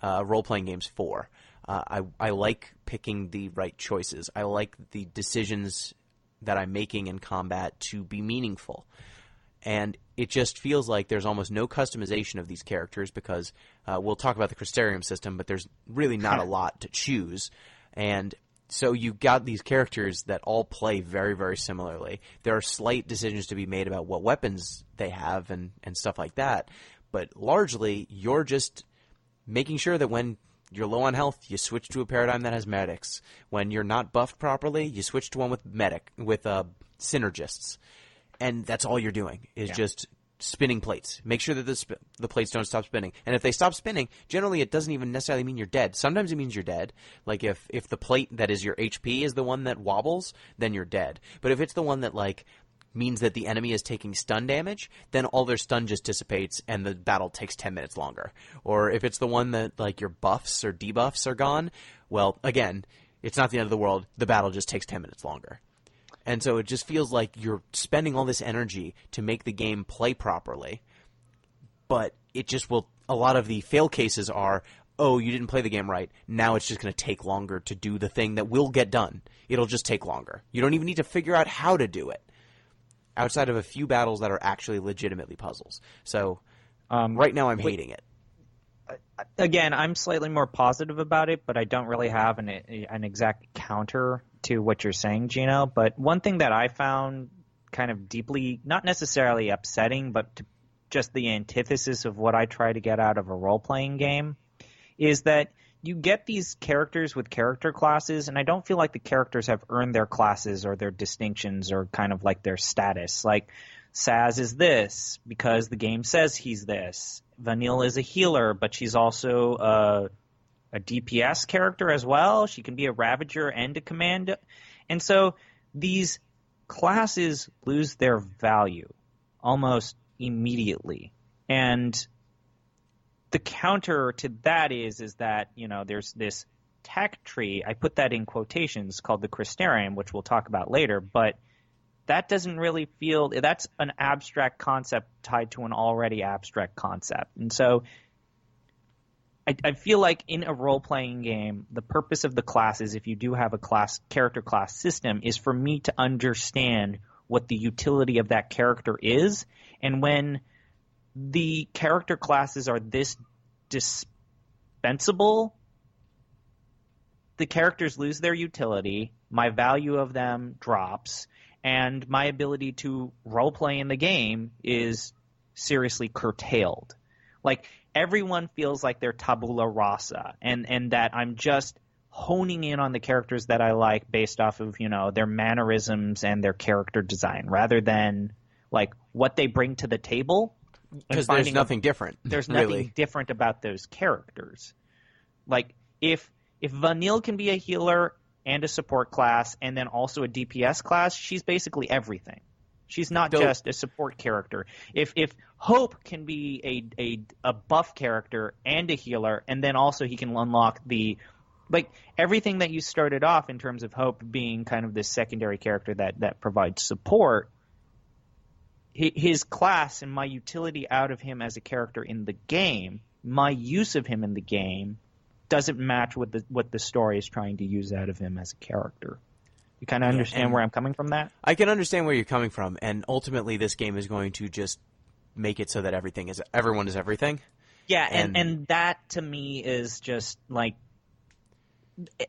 role-playing games for. I like picking the right choices. I like the decisions that I'm making in combat to be meaningful. And it just feels like there's almost no customization of these characters because we'll talk about the Crystarium system, but there's really not a lot to choose. And so you've got these characters that all play very, very similarly. There are slight decisions to be made about what weapons they have and stuff like that. But largely, you're just making sure that when you're low on health, you switch to a paradigm that has medics. When you're not buffed properly, you switch to one with synergists. And that's all you're doing is just spinning plates. Make sure that the plates don't stop spinning. And if they stop spinning, generally it doesn't even necessarily mean you're dead. Sometimes it means you're dead. Like if the plate that is your HP is the one that wobbles, then you're dead. But if it's the one that like means that the enemy is taking stun damage, then all their stun just dissipates and the battle takes 10 minutes longer. Or if it's the one that, like, your buffs or debuffs are gone, well, again, it's not the end of the world. The battle just takes 10 minutes longer. And so it just feels like you're spending all this energy to make the game play properly, but it just will – a lot of the fail cases are, oh, you didn't play the game right. Now it's just going to take longer to do the thing that will get done. It'll just take longer. You don't even need to figure out how to do it outside of a few battles that are actually legitimately puzzles. So right now I'm hating it. Again, I'm slightly more positive about it, but I don't really have an exact counter to what you're saying, Gino. But one thing that I found kind of deeply, not necessarily upsetting, but just the antithesis of what I try to get out of a role-playing game, is that you get these characters with character classes, and I don't feel like the characters have earned their classes or their distinctions or kind of like their status. Like, Saz is this because the game says he's this. Vanille is a healer, but she's also a DPS character as well. She can be a Ravager and a Commando. And so these classes lose their value almost immediately. And the counter to that is that, you know, there's this tech tree, I put that in quotations, called the Crystarium, which we'll talk about later, but that doesn't really feel – that's an abstract concept tied to an already abstract concept. And so I feel like in a role-playing game, the purpose of the classes, if you do have a character class system, is for me to understand what the utility of that character is. And when the character classes are this dispensable, the characters lose their utility, my value of them drops, and my ability to roleplay in the game is seriously curtailed. Like, everyone feels like they're tabula rasa, and that I'm just honing in on the characters that I like based off of, you know, their mannerisms and their character design, rather than, like, what they bring to the table. Because there's nothing different. There's really. nothing different about those characters. Like, if Vanille can be a healer and a support class and then also a DPS class, she's basically everything. She's not just a support character. If Hope can be a buff character and a healer, and then also he can unlock the – like, everything that you started off in terms of Hope being kind of this secondary character that provides support, his class and my utility out of him as a character in the game, my use of him in the game, doesn't match what the story is trying to use out of him as a character. You kind of understand where I'm coming from that? I can understand where you're coming from, and ultimately this game is going to just make it so that everyone is everything. Yeah, and that to me is just like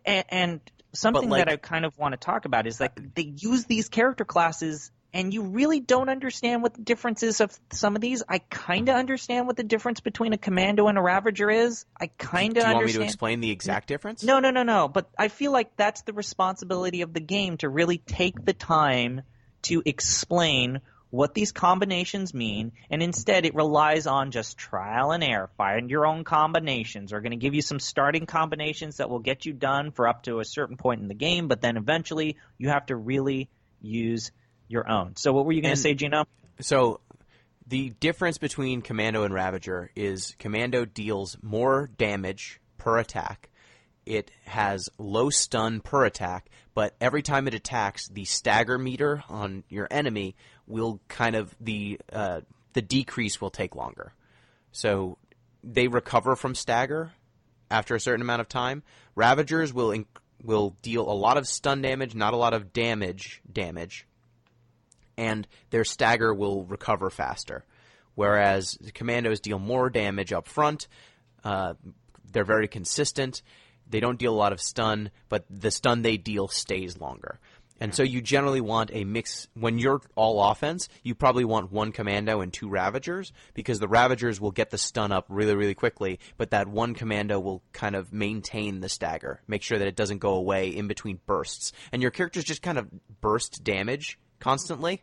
and something that I kind of want to talk about is like they use these character classes and you really don't understand what the difference is of some of these. I kind of understand what the difference between a Commando and a Ravager is. I kind of understand. Do you want me to explain the exact difference? No. But I feel like that's the responsibility of the game, to really take the time to explain what these combinations mean, and instead it relies on just trial and error. Find your own combinations. We're going to give you some starting combinations that will get you done for up to a certain point in the game, but then eventually you have to really use your own. So what were you going to say, Gino? So the difference between Commando and Ravager is Commando deals more damage per attack. It has low stun per attack, but every time it attacks, the stagger meter on your enemy will kind of the decrease will take longer. So they recover from stagger after a certain amount of time. Ravagers will deal a lot of stun damage, not a lot of damage, and their stagger will recover faster. Whereas the Commandos deal more damage up front. They're very consistent. They don't deal a lot of stun, but the stun they deal stays longer. And so you generally want a mix. When you're all offense, you probably want one Commando and two Ravagers, because the Ravagers will get the stun up really, really quickly, but that one Commando will kind of maintain the stagger, make sure that it doesn't go away in between bursts. And your characters just kind of burst damage constantly,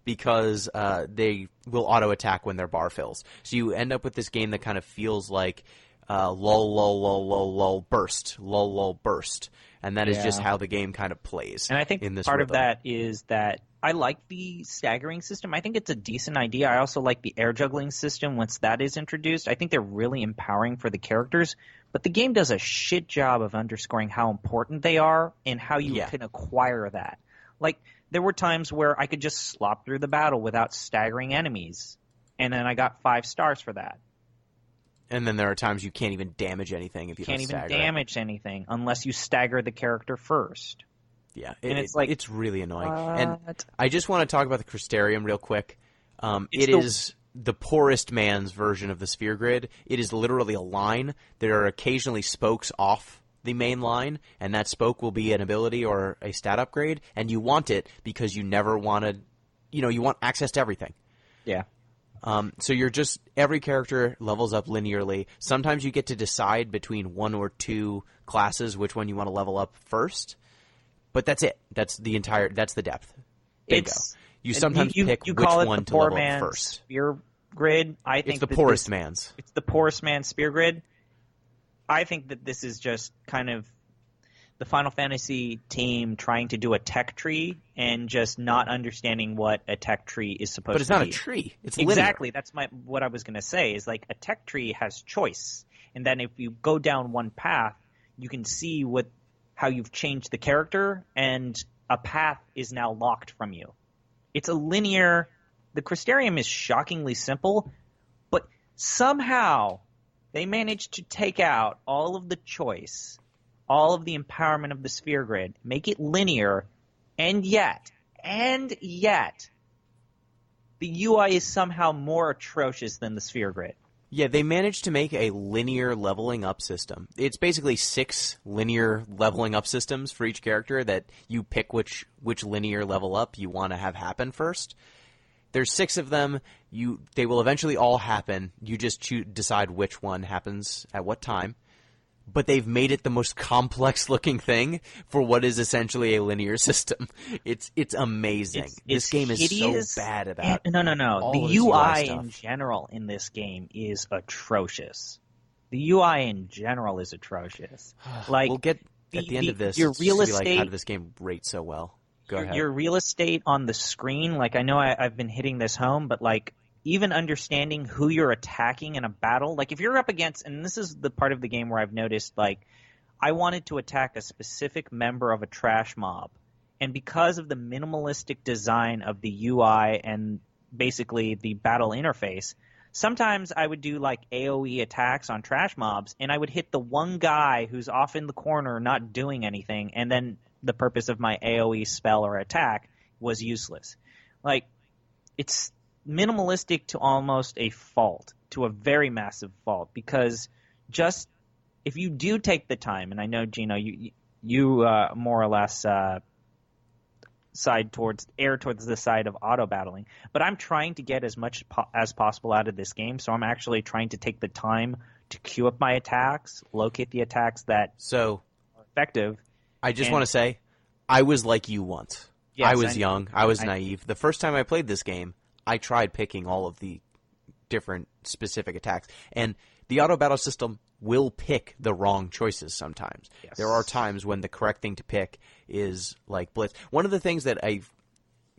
because they will auto-attack when their bar fills. So you end up with this game that kind of feels like lull, burst, lull, burst. And that is just how the game kind of plays. And I think in this part rhythm. of that is that I like the staggering system. I think it's a decent idea. I also like the air juggling system once that is introduced. I think they're really empowering for the characters, but the game does a shit job of underscoring how important they are and how you can acquire that. Like, there were times where I could just slop through the battle without staggering enemies, and then I got 5 stars for that. And then there are times you can't even damage anything if you don't stagger. Can't even damage anything unless you stagger the character first. Yeah, it's really annoying. What? And I just want to talk about the Crystarium real quick. It is the poorest man's version of the sphere grid. It is literally a line. There are occasionally spokes off the main line, and that spoke will be an ability or a stat upgrade, and you want it because you never wanted, you want access to everything. Yeah. So every character levels up linearly. Sometimes you get to decide between 1 or 2 classes which one you want to level up first. But that's it. That's the depth. Bingo. You sometimes pick which one to level up first. Sphere grid. I think it's the poorest man's. It's the poorest man's sphere grid. I think that this is just kind of the Final Fantasy team trying to do a tech tree and just not understanding what a tech tree is supposed to be. But it's not a tree. It's linear. Exactly. That's what I was going to say is like a tech tree has choice. And then if you go down one path, you can see how you've changed the character, and a path is now locked from you. It's a linear... The Crystarium is shockingly simple, but somehow they managed to take out all of the choice, all of the empowerment of the sphere grid, make it linear, and yet, the UI is somehow more atrocious than the sphere grid. Yeah, they managed to make a linear leveling up system. It's basically 6 linear leveling up systems for each character that you pick which linear level up you want to have happen first. There's 6 of them. They will eventually all happen. You just decide which one happens at what time. But they've made it the most complex looking thing for what is essentially a linear system. It's amazing. This game is so bad about No. The UI in general in this game is atrocious. The UI in general is atrocious. Like, we'll get at the end of this. Your real estate. Like, how did this game rate so well? Go ahead. Your real estate on the screen. Like, I know I've been hitting this home, but like, even understanding who you're attacking in a battle, like if you're up against, and this is the part of the game where I've noticed, like, I wanted to attack a specific member of a trash mob, and because of the minimalistic design of the UI and basically the battle interface, sometimes I would do like AoE attacks on trash mobs, and I would hit the one guy who's off in the corner not doing anything, and then the purpose of my AoE spell or attack was useless. Like, it's minimalistic to almost a fault, to a very massive fault, because just if you do take the time, and I know, Gino, you more or less err towards the side of auto battling, but I'm trying to get as much as possible out of this game, so I'm actually trying to take the time to queue up my attacks, locate the attacks that are effective. I just want to say, I was like you once. Yes, I was young. I was naive. The first time I played this game, I tried picking all of the different specific attacks, and the auto battle system will pick the wrong choices sometimes. Yes. There are times when the correct thing to pick is like Blitz. One of the things that you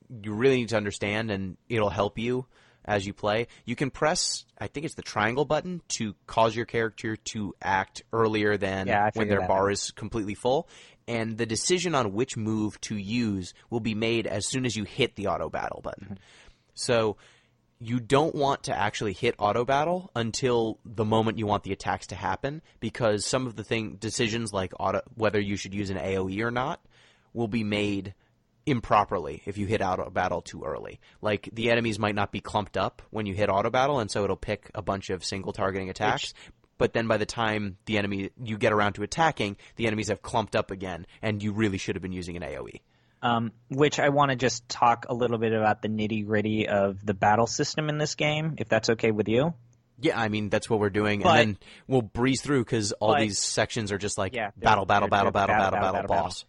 really need to understand, and it'll help you as you play, you can press, I think it's the triangle button, to cause your character to act earlier than when their bar is completely full. And the decision on which move to use will be made as soon as you hit the auto battle button. Mm-hmm. So you don't want to actually hit auto battle until the moment you want the attacks to happen, because some of the decisions like whether you should use an AoE or not will be made improperly if you hit auto battle too early. Like, the enemies might not be clumped up when you hit auto battle, and so it'll pick a bunch of single targeting attacks. But then by the time you get around to attacking, the enemies have clumped up again, and you really should have been using an AoE. Which I want to just talk a little bit about the nitty-gritty of the battle system in this game, if that's okay with you. Yeah, I mean, that's what we're doing, and then we'll breeze through, because all these sections are just like battle, boss.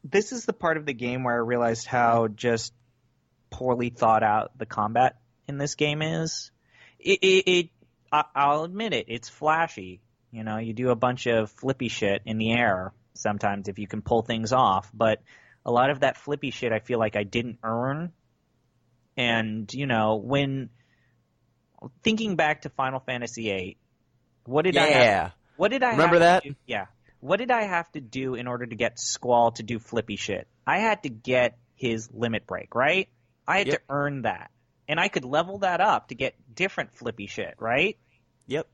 This is the part of the game where I realized how just poorly thought out the combat in this game is. I'll admit it, it's flashy. You know, you do a bunch of flippy shit in the air sometimes if you can pull things off, but a lot of that flippy shit I feel like I didn't earn. And, you know, when thinking back to Final Fantasy VIII, what did I have Remember that? to do? Yeah. What did I have to do in order to get Squall to do flippy shit? I had to get his limit break, right? I had to earn that. And I could level that up to get different flippy shit, right? Yep.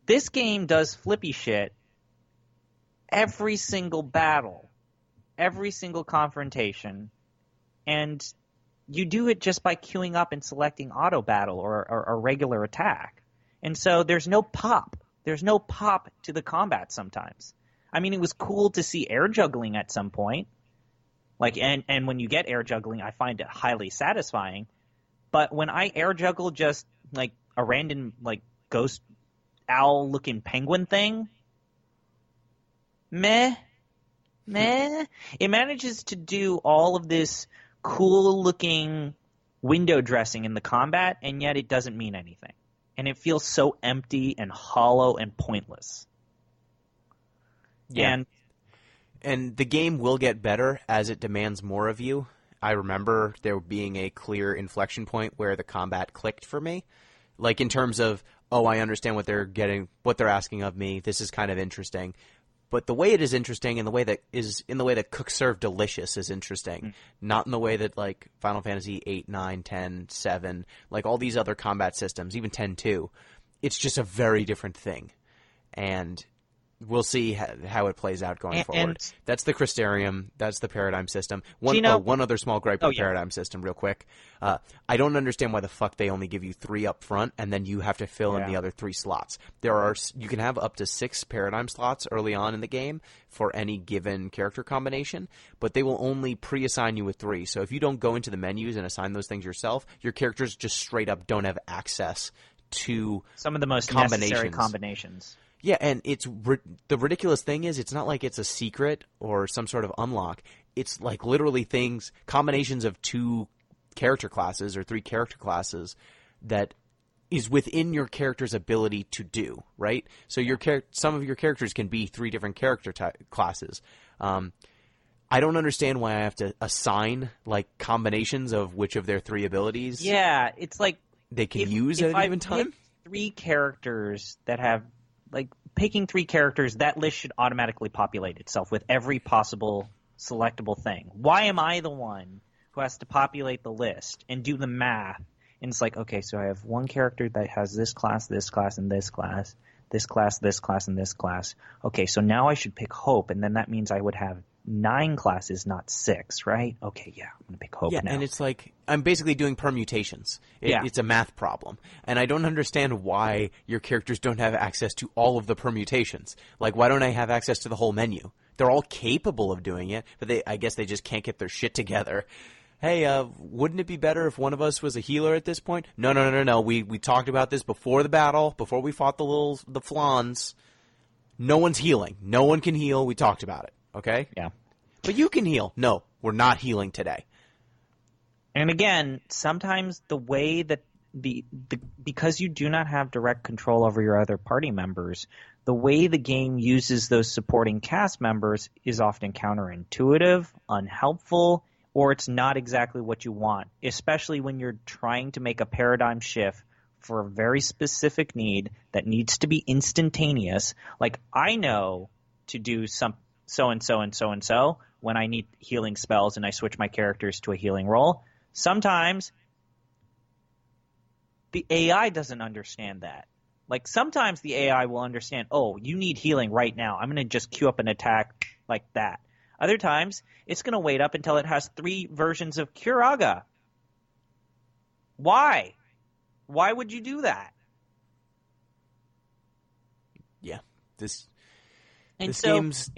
This game does flippy shit every single battle, every single confrontation, and you do it just by queuing up and selecting auto battle or a regular attack. And so there's no pop. There's no pop to the combat sometimes. I mean, it was cool to see air juggling at some point. Like, and when you get air juggling, I find it highly satisfying. But when I air juggle just like a random like ghost owl looking penguin thing, meh. It manages to do all of this cool looking window dressing in the combat, and yet it doesn't mean anything. And it feels so empty and hollow and pointless. Yeah. And the game will get better as it demands more of you. I remember there being a clear inflection point where the combat clicked for me. Like in terms of, oh, I understand what they're asking of me. This is kind of interesting. But the way it is interesting and the way that Cook Serve Delicious is interesting, not in the way that like Final Fantasy 8, 9, 10, 7, like all these other combat systems, even 10-2, it's just a very different thing. And we'll see how it plays out going forward. That's the Crystarium. That's the Paradigm System. One other small gripe with the Paradigm System, real quick. I don't understand why the fuck they only give you 3 up front, and then you have to fill in the other 3 slots. You can have up to 6 Paradigm slots early on in the game for any given character combination, but they will only pre-assign you with 3. So if you don't go into the menus and assign those things yourself, your characters just straight up don't have access to some of the most necessary combinations. Yeah, and the ridiculous thing is it's not like it's a secret or some sort of unlock. It's like literally combinations of 2 character classes or 3 character classes that is within your character's ability to do, right? So some of your characters can be 3 different character classes. I don't understand why I have to assign like combinations of which of their 3 abilities. Yeah, it's like they can use at a given time. 3 characters that have like picking 3 characters, that list should automatically populate itself with every possible selectable thing. Why am I the one who has to populate the list and do the math? And it's like, okay, so I have one character that has this class, and this class, this class, this class, and this class. Okay, so now I should pick Hope, and then that means I would have 9 classes, not 6, right? Okay, yeah, I'm going to pick Hope now. Yeah, and it's like, I'm basically doing permutations. It's a math problem. And I don't understand why your characters don't have access to all of the permutations. Like, why don't I have access to the whole menu? They're all capable of doing it, but I guess they just can't get their shit together. Hey, wouldn't it be better if one of us was a healer at this point? No. We talked about this before the battle, before we fought the flans. No one's healing. No one can heal. We talked about it. Okay? Yeah. But you can heal. No, we're not healing today. And again, sometimes the way that because you do not have direct control over your other party members, the way the game uses those supporting cast members is often counterintuitive, unhelpful, or it's not exactly what you want, especially when you're trying to make a paradigm shift for a very specific need that needs to be instantaneous. Like, I know to do some so-and-so and so-and-so when I need healing spells and I switch my characters to a healing role. Sometimes the AI doesn't understand that. Like, sometimes the AI will understand, oh, you need healing right now. I'm going to just queue up an attack like that. Other times, it's going to wait up until it has 3 versions of Curaga. Why? Why would you do that? Yeah, this so game's...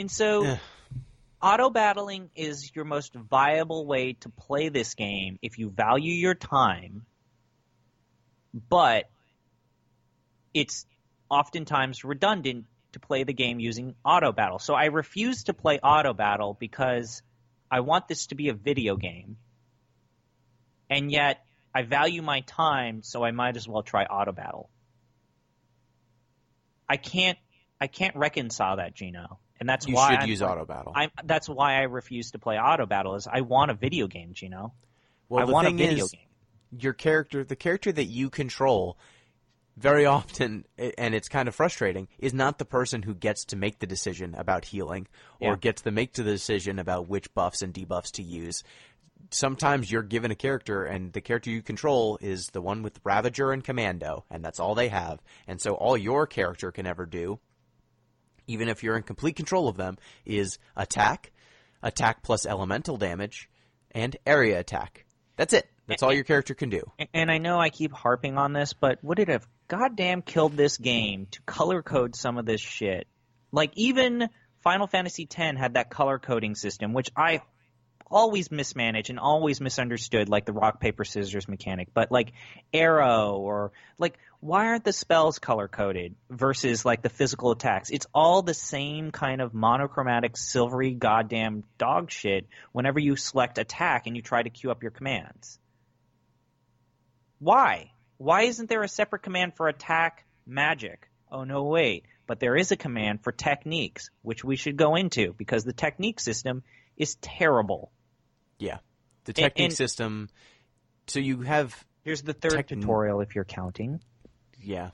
auto battling is your most viable way to play this game if you value your time, but it's oftentimes redundant to play the game using auto battle. So I refuse to play auto battle because I want this to be a video game, and yet I value my time, so I might as well try auto battle. I can't reconcile that, Gino. And that's you why should use auto battle. That's why I refuse to play auto battle. Is I want a video game, Gino. Well, I the want a thing video is, game. the character that you control, very often, and it's kind of frustrating, is not the person who gets to make the decision about healing or gets to make the decision about which buffs and debuffs to use. Sometimes you're given a character, and the character you control is the one with Ravager and Commando, and that's all they have. And so all your character can ever do, even if you're in complete control of them, is attack plus elemental damage, and area attack. That's it. That's all your character can do. And I know I keep harping on this, but would it have goddamn killed this game to color code some of this shit? Like, even Final Fantasy X had that color coding system, which I always mismanaged and always misunderstood, like the rock, paper, scissors mechanic. But, like, Arrow or, like, why aren't the spells color-coded versus, like, the physical attacks? It's all the same kind of monochromatic, silvery, goddamn dog shit whenever you select attack and you try to queue up your commands. Why? Why isn't there a separate command for attack, magic? Oh, no, wait. But there is a command for techniques, which we should go into, because the technique system is terrible. Yeah. The technique system... So you have... Here's the third tutorial, if you're counting. Yeah.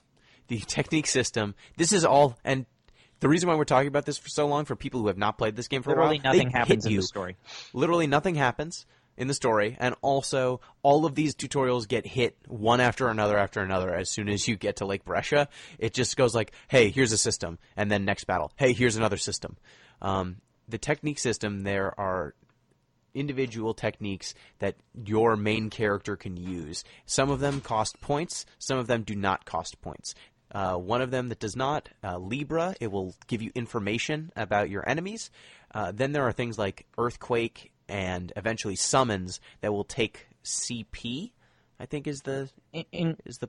The technique system... This is all... And the reason why we're talking about this for so long, for people who have not played this game for a while... Literally nothing happens in the story. Literally nothing happens in the story, and also all of these tutorials get hit one after another as soon as you get to Lake Brescia. It just goes like, hey, here's a system, and then next battle, hey, here's another system. The technique system, there are individual techniques that your main character can use. Some of them cost points, some of them do not cost points. One of them that does not, Libra, it will give you information about your enemies. Then there are things like Earthquake and eventually Summons that will take CP, I think is the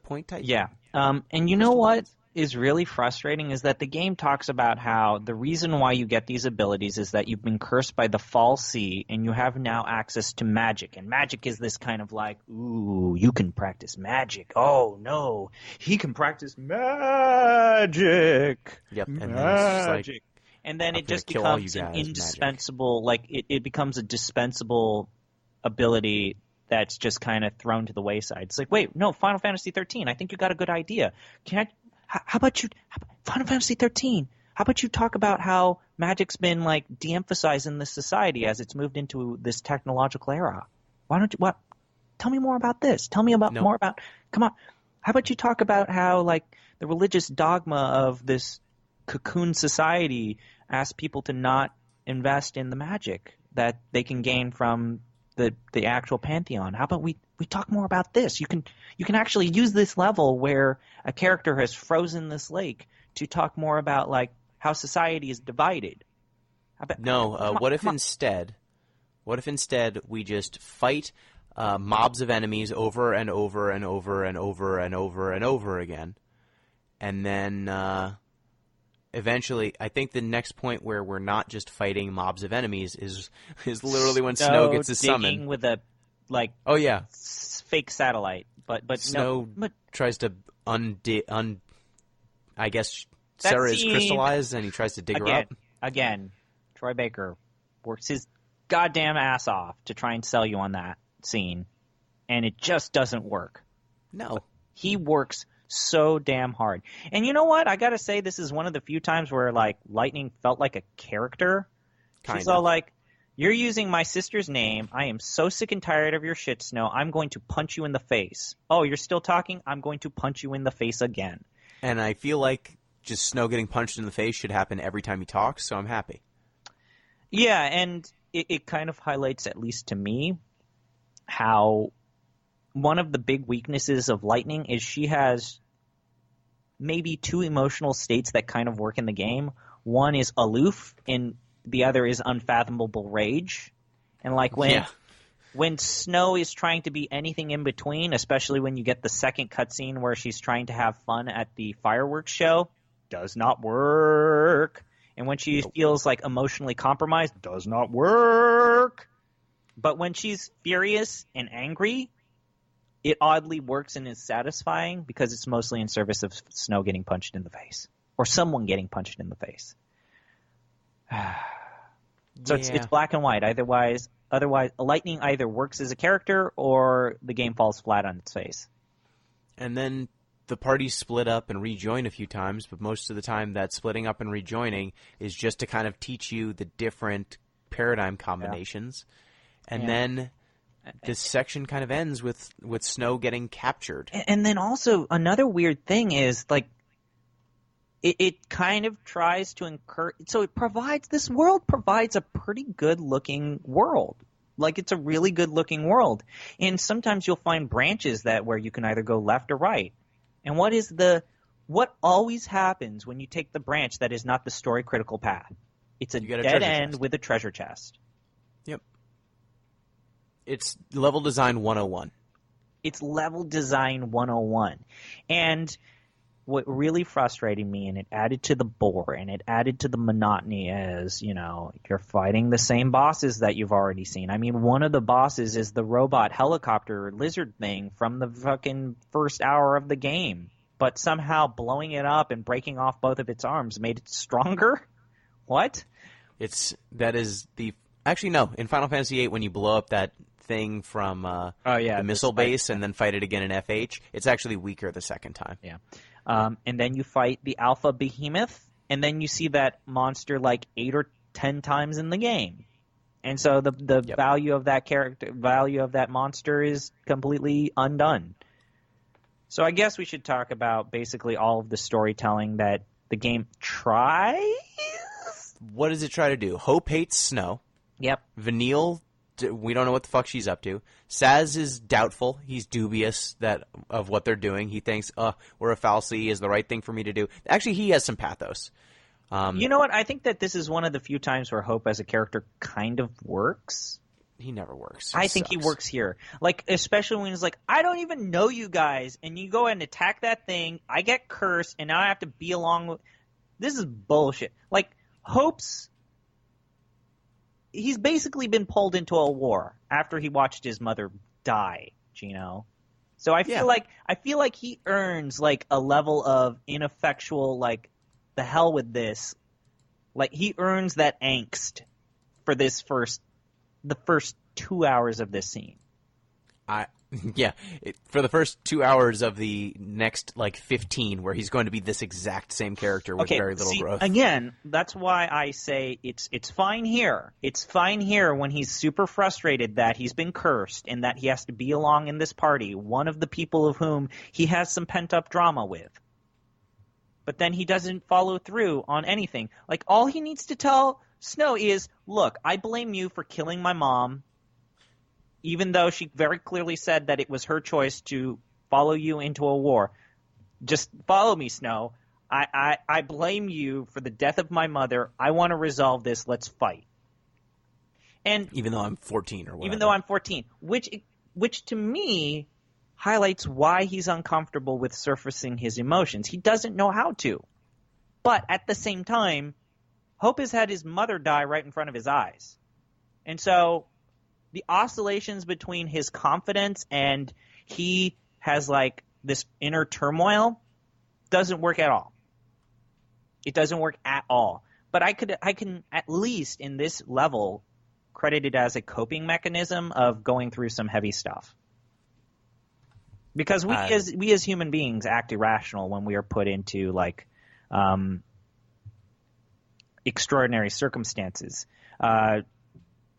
point type. Yeah. And you know what is really frustrating is that the game talks about how the reason why you get these abilities is that you've been cursed by the Fall Sea and you have now access to magic. And magic is this kind of like, ooh, you can practice magic. Oh, no, he can practice magic. Yep. And magic. then it's just like, and then it just becomes an indispensable, like it becomes a dispensable ability that's just kind of thrown to the wayside. It's like, wait, no, Final Fantasy 13, I think you got a good idea. How about Final Fantasy 13, how about you talk about how magic's been, like, de-emphasized in this society as it's moved into this technological era? Why don't you, tell me more about this. Tell me more about, come on. How about you talk about how, like, the religious dogma of this cocoon society asks people to not invest in the magic that they can gain from the actual pantheon. How about we talk more about this? You can actually use this level where a character has frozen this lake to talk more about, like, how society is divided. What if instead we just fight mobs of enemies over and over and over and over and over and over again, and then eventually, I think the next point where we're not just fighting mobs of enemies is literally when Snow gets his summon with a, like, fake satellite. But Snow tries to I guess Sarah is crystallized and he tries to dig her up. Again, Troy Baker works his goddamn ass off to try and sell you on that scene, and it just doesn't work. No. He works so damn hard. And you know what? I gotta say, this is one of the few times where, like, Lightning felt like a character. She's all like, you're using my sister's name. I am so sick and tired of your shit, Snow. I'm going to punch you in the face. Oh, you're still talking? I'm going to punch you in the face again. And I feel like just Snow getting punched in the face should happen every time he talks, so I'm happy. Yeah, and it kind of highlights, at least to me, how one of the big weaknesses of Lightning is she has maybe two emotional states that kind of work in the game. One is aloof, and the other is unfathomable rage. And like when Snow is trying to be anything in between, especially when you get the second cutscene where she's trying to have fun at the fireworks show, does not work. And when she feels like emotionally compromised, does not work. But when she's furious and angry, it oddly works and is satisfying because it's mostly in service of Snow getting punched in the face. Or someone getting punched in the face. So it's black and white. Otherwise, Lightning either works as a character or the game falls flat on its face. And then the parties split up and rejoin a few times, but most of the time that splitting up and rejoining is just to kind of teach you the different paradigm combinations. Yeah. And then this section kind of ends with Snow getting captured. And then also another weird thing is, like, it kind of tries to encourage. So this world provides a pretty good looking world. Like, it's a really good looking world. And sometimes you'll find branches where you can either go left or right. And what always happens when you take the branch that is not the story critical path? It's a dead end with a treasure chest. Yep. It's level design 101. It's level design 101. And what really frustrated me, and it added to the bore, and it added to the monotony, as, you're fighting the same bosses that you've already seen. I mean, one of the bosses is the robot helicopter lizard thing from the fucking first hour of the game. But somehow blowing it up and breaking off both of its arms made it stronger? What? Actually, no. In Final Fantasy VIII, when you blow up that thing from the missile base and then fight it again in FH, it's actually weaker the second time. Yeah. And then you fight the Alpha Behemoth, and then you see that monster like 8 or 10 times in the game. And so the value of that monster is completely undone. So I guess we should talk about basically all of the storytelling that the game tries. What does it try to do? Hope hates Snow. Yep. Vanille, we don't know what the fuck she's up to. Saz is doubtful. He's dubious of what they're doing. He thinks, we're a falsy is the right thing for me to do. Actually, he has some pathos. You know what? I think that this is one of the few times where Hope as a character kind of works. He never works. I think he works here. Like, especially when he's like, I don't even know you guys, and you go and attack that thing, I get cursed, and now I have to be along with... This is bullshit. Like, he's basically been pulled into a war after he watched his mother die, Gino. So I feel like he earns like a level of ineffectual, like, the hell with this. Like, he earns that angst for the first 2 hours of this scene. For the first 2 hours of the next, 15, where he's going to be this exact same character with very little growth. Again, that's why I say it's fine here. It's fine here when he's super frustrated that he's been cursed and that he has to be along in this party, one of the people of whom he has some pent-up drama with. But then he doesn't follow through on anything. Like, all he needs to tell Snow is, look, I blame you for killing my mom, even though she very clearly said that it was her choice to follow you into a war. Just follow me, Snow. I blame you for the death of my mother. I want to resolve this. Let's fight. And even though I'm 14 or whatever. Even though I'm 14, which to me highlights why he's uncomfortable with surfacing his emotions. He doesn't know how to. But at the same time, Hope has had his mother die right in front of his eyes. And so the oscillations between his confidence and he has like this inner turmoil doesn't work at all. It doesn't work at all. But I can at least in this level credit it as a coping mechanism of going through some heavy stuff. Because we as human beings act irrational when we are put into extraordinary circumstances. Now,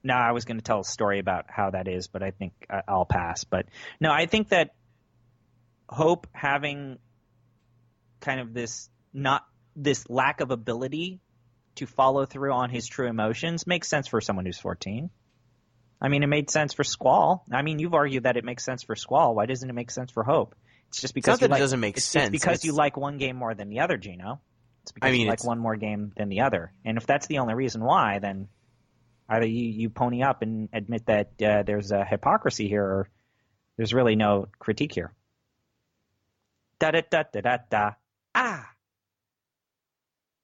I was going to tell a story about how that is, but I think I'll pass. But no, I think that Hope having kind of this lack of ability to follow through on his true emotions makes sense for someone who's 14. I mean, it made sense for Squall. I mean, you've argued that it makes sense for Squall. Why doesn't it make sense for Hope? It's just because it doesn't make sense. It's because you like one game more than the other, Gino. It's because you like one more game than the other. And if that's the only reason why, then either you pony up and admit that there's a hypocrisy here, or there's really no critique here. Da-da-da-da-da-da. Ah!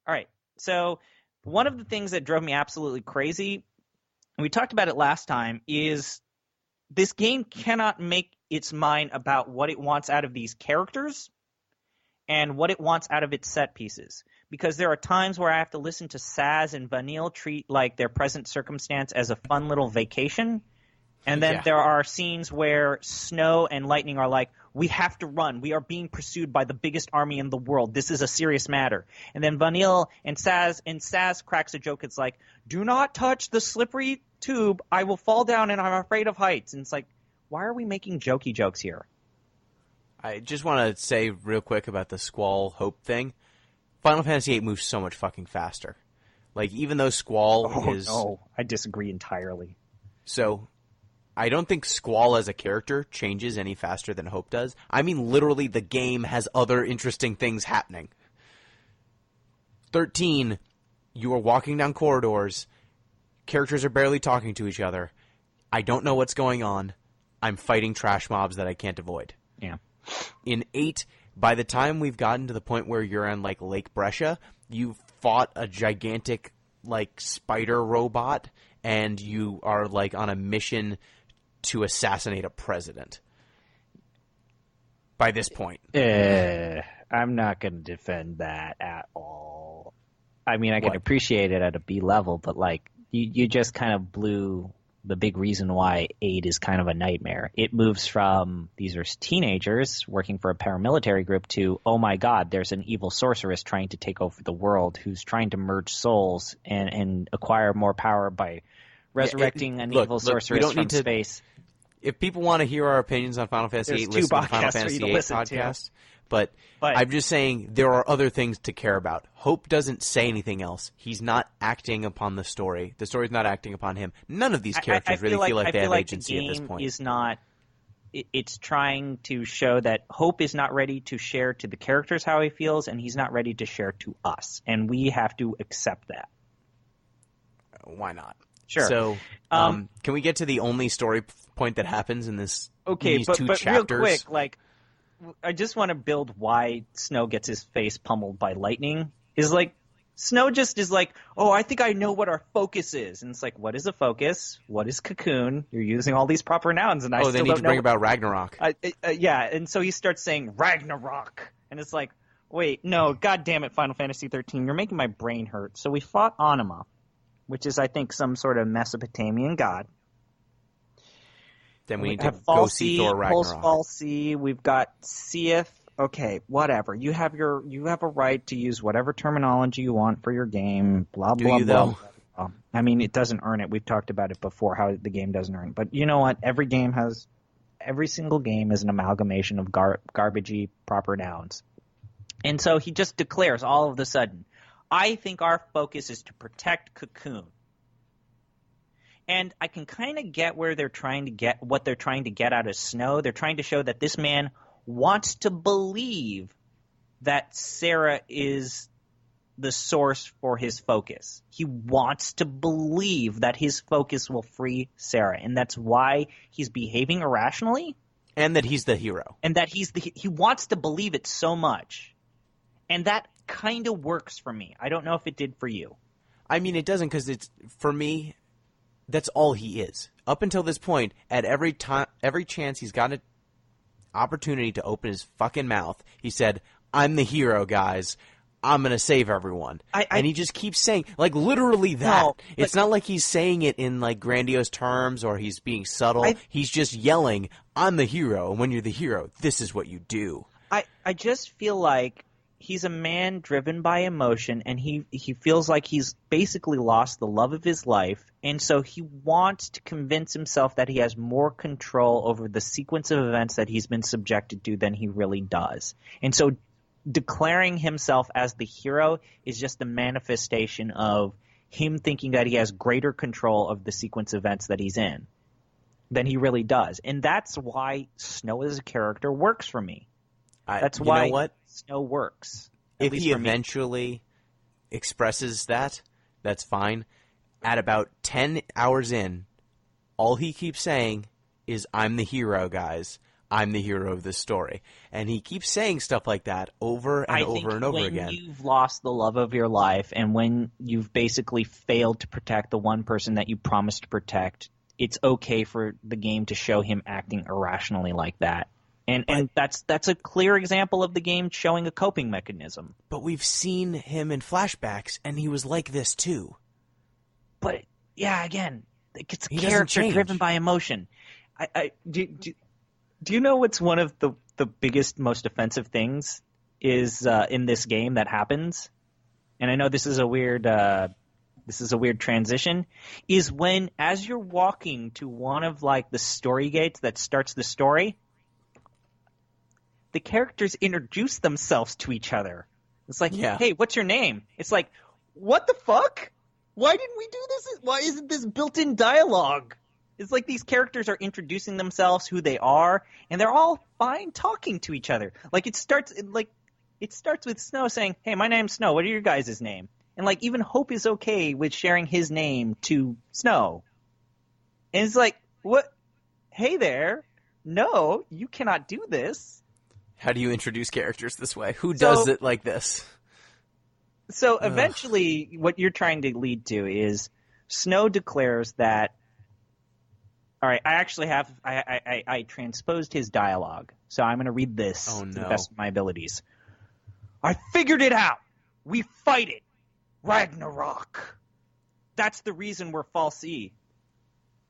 All right. So one of the things that drove me absolutely crazy, and we talked about it last time, is this game cannot make its mind about what it wants out of these characters and what it wants out of its set pieces. because there are times where I have to listen to Saz and Vanille treat like their present circumstance as a fun little vacation. And then there are scenes where Snow and Lightning are like, we have to run. We are being pursued by the biggest army in the world. This is a serious matter. And then Vanille and Saz cracks a joke. It's like, do not touch the slippery tube. I will fall down and I'm afraid of heights. And it's like, why are we making jokey jokes here? I just want to say real quick about the Squall Hope thing. Final Fantasy VIII moves so much fucking faster. Like, even though Squall is... Oh, no. I disagree entirely. So... I don't think Squall as a character changes any faster than Hope does. I mean, literally, the game has other interesting things happening. 13, you are walking down corridors. Characters are barely talking to each other. I don't know what's going on. I'm fighting trash mobs that I can't avoid. Yeah. In 8, by the time we've gotten to the point where you're on, like, Lake Brescia, you've fought a gigantic, like, spider robot, and you are, like, on a mission to assassinate a president. By this point. I'm not going to defend that at all. I mean, I can appreciate it at a B level, but like you just kind of blew the big reason why 8 is kind of a nightmare. It moves from these are teenagers working for a paramilitary group to, oh my god, there's an evil sorceress trying to take over the world who's trying to merge souls and acquire more power by resurrecting an evil sorceress from space. If people want to hear our opinions on Final Fantasy VIII, listen to the Final Fantasy VIII podcast. But I'm just saying there are other things to care about. Hope doesn't say anything else. He's not acting upon the story. The story's not acting upon him. None of these characters really feel like they have agency at this point. Is not. It's trying to show that Hope is not ready to share to the characters how he feels, and he's not ready to share to us. And we have to accept that. Why not? Sure. So, can we get to the only story point that happens in this? Okay, these two chapters? Real quick, like, I just want to build why Snow gets his face pummeled by lightning. Is like, Snow just is like, oh, I think I know what our focus is, and it's like, what is a focus? What is cocoon? You're using all these proper nouns, and I still don't know. Oh, they need to bring about Ragnarok. Yeah, and so he starts saying Ragnarok, and it's like, wait, no, god damn it, Final Fantasy 13, you're making my brain hurt. So we fought Anima, which is, I think, some sort of Mesopotamian god. Then we need to go see Thor Ragnarok. Falsi, we've got XIIIth. Okay, whatever. You have a right to use whatever terminology you want for your game. Blah blah blah. Blah, blah. I mean, it doesn't earn it. We've talked about it before. How the game doesn't earn it. But you know what? Every single game is an amalgamation of garbagey proper nouns. And so he just declares all of a sudden, I think our focus is to protect Cocoon. And I can kind of get what they're trying to get out of Snow. They're trying to show that this man wants to believe that Sarah is the source for his focus. He wants to believe that his focus will free Sarah, and that's why he's behaving irrationally. And that he's the hero. And that he wants to believe it so much. And that kind of works for me. I don't know if it did for you. I mean, it doesn't, because it's, for me, that's all he is. Up until this point, at every chance he's got an opportunity to open his fucking mouth, he said, I'm the hero, guys. I'm going to save everyone. And he just keeps saying, like, literally that. No, it's not like he's saying it in, like, grandiose terms or he's being subtle. He's just yelling, I'm the hero, and when you're the hero, this is what you do. I just feel like he's a man driven by emotion, and he feels like he's basically lost the love of his life, and so he wants to convince himself that he has more control over the sequence of events that he's been subjected to than he really does. And so declaring himself as the hero is just a manifestation of him thinking that he has greater control of the sequence of events that he's in than he really does. And that's why Snow as a character works for me. That's why Snow works. If he eventually expresses that, that's fine. At about 10 hours in, all he keeps saying is, I'm the hero, guys. I'm the hero of this story. And he keeps saying stuff like that over and over and over again. When you've lost the love of your life and when you've basically failed to protect the one person that you promised to protect, it's okay for the game to show him acting irrationally like that. And that's a clear example of the game showing a coping mechanism. But we've seen him in flashbacks, and he was like this too. But yeah, again, it's a He doesn't character change. driven by emotion. Do you know what's one of the biggest, most offensive things is in this game that happens? And I know this is a weird transition. Is when, as you're walking to one of like the story gates that starts the story, the characters introduce themselves to each other. It's like, hey, what's your name? It's like, what the fuck? Why didn't we do this? Why isn't this built-in dialogue? It's like these characters are introducing themselves, who they are, and they're all fine talking to each other. Like it starts with Snow saying, "Hey, my name's Snow. What are your guys' name?" And like even Hope is okay with sharing his name to Snow. And it's like, what? Hey there. No, you cannot do this. How do you introduce characters this way? Who does it like this? So eventually what you're trying to lead to is Snow declares that, all right, I actually have, I transposed his dialogue. So I'm going to read this to the best of my abilities. I figured it out. We fight it. Ragnarok. That's the reason we're Falsi.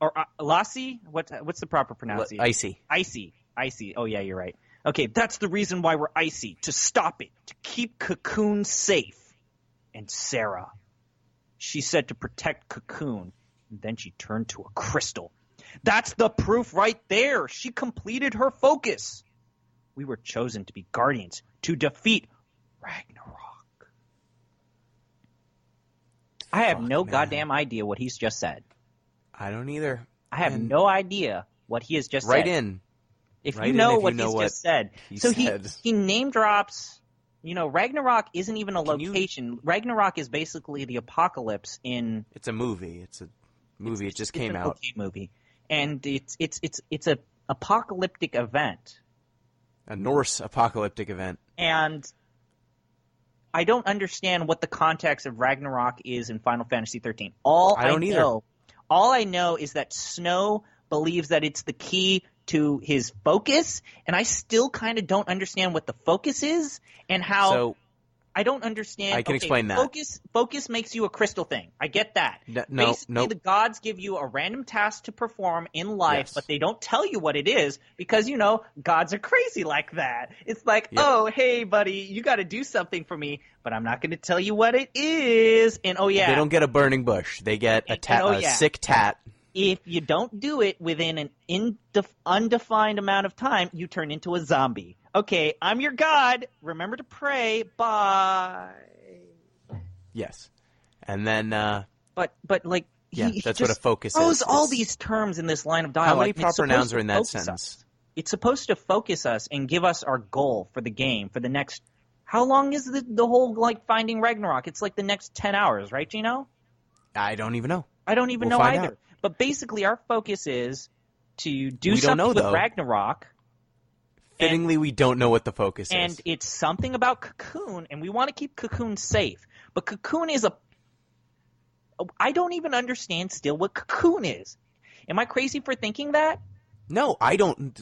Or Lassi? What's the proper pronunciation? Icy. Icy. Oh, yeah, you're right. Okay, that's the reason why we're icy. To stop it. To keep Cocoon safe. And Sarah. She said to protect Cocoon. And then she turned to a crystal. That's the proof right there. She completed her focus. We were chosen to be guardians. To defeat Ragnarok. I have no goddamn idea what he's just said. I don't either. I have no idea what he has just said. Right in. If you know what he's just said. So he name drops, Ragnarok isn't even a location. Ragnarok is basically the apocalypse in... It's a movie. It just came out. It's an okay movie. And it's a apocalyptic event. A Norse apocalyptic event. And I don't understand what the context of Ragnarok is in Final Fantasy XIII. All I know is that Snow believes that it's the key to his focus, and I still kind of don't understand what the focus is and how. So, I don't understand. I can explain that. Focus makes you a crystal thing. I get that. Basically, the gods give you a random task to perform in life, but they don't tell you what it is because, gods are crazy like that. It's like, oh, hey, buddy, you got to do something for me, but I'm not going to tell you what it is. And, they don't get a burning bush. They get a sick tat. If you don't do it within an undefined amount of time, you turn into a zombie. Okay, I'm your god. Remember to pray. Bye. Yes. And then... But he that's what a focus throws is. all these terms in this line of dialogue. How many proper nouns are in that sentence? It's supposed to focus us and give us our goal for the game, for the next... How long is the whole, finding Ragnarok? It's like the next 10 hours, right, Gino? I don't even know. I don't even know either. But basically, our focus is to do something with Ragnarok. Fittingly, we don't know what the focus is. And it's something about Cocoon, and we want to keep Cocoon safe. But Cocoon is I don't even understand still what Cocoon is. Am I crazy for thinking that? No, I don't.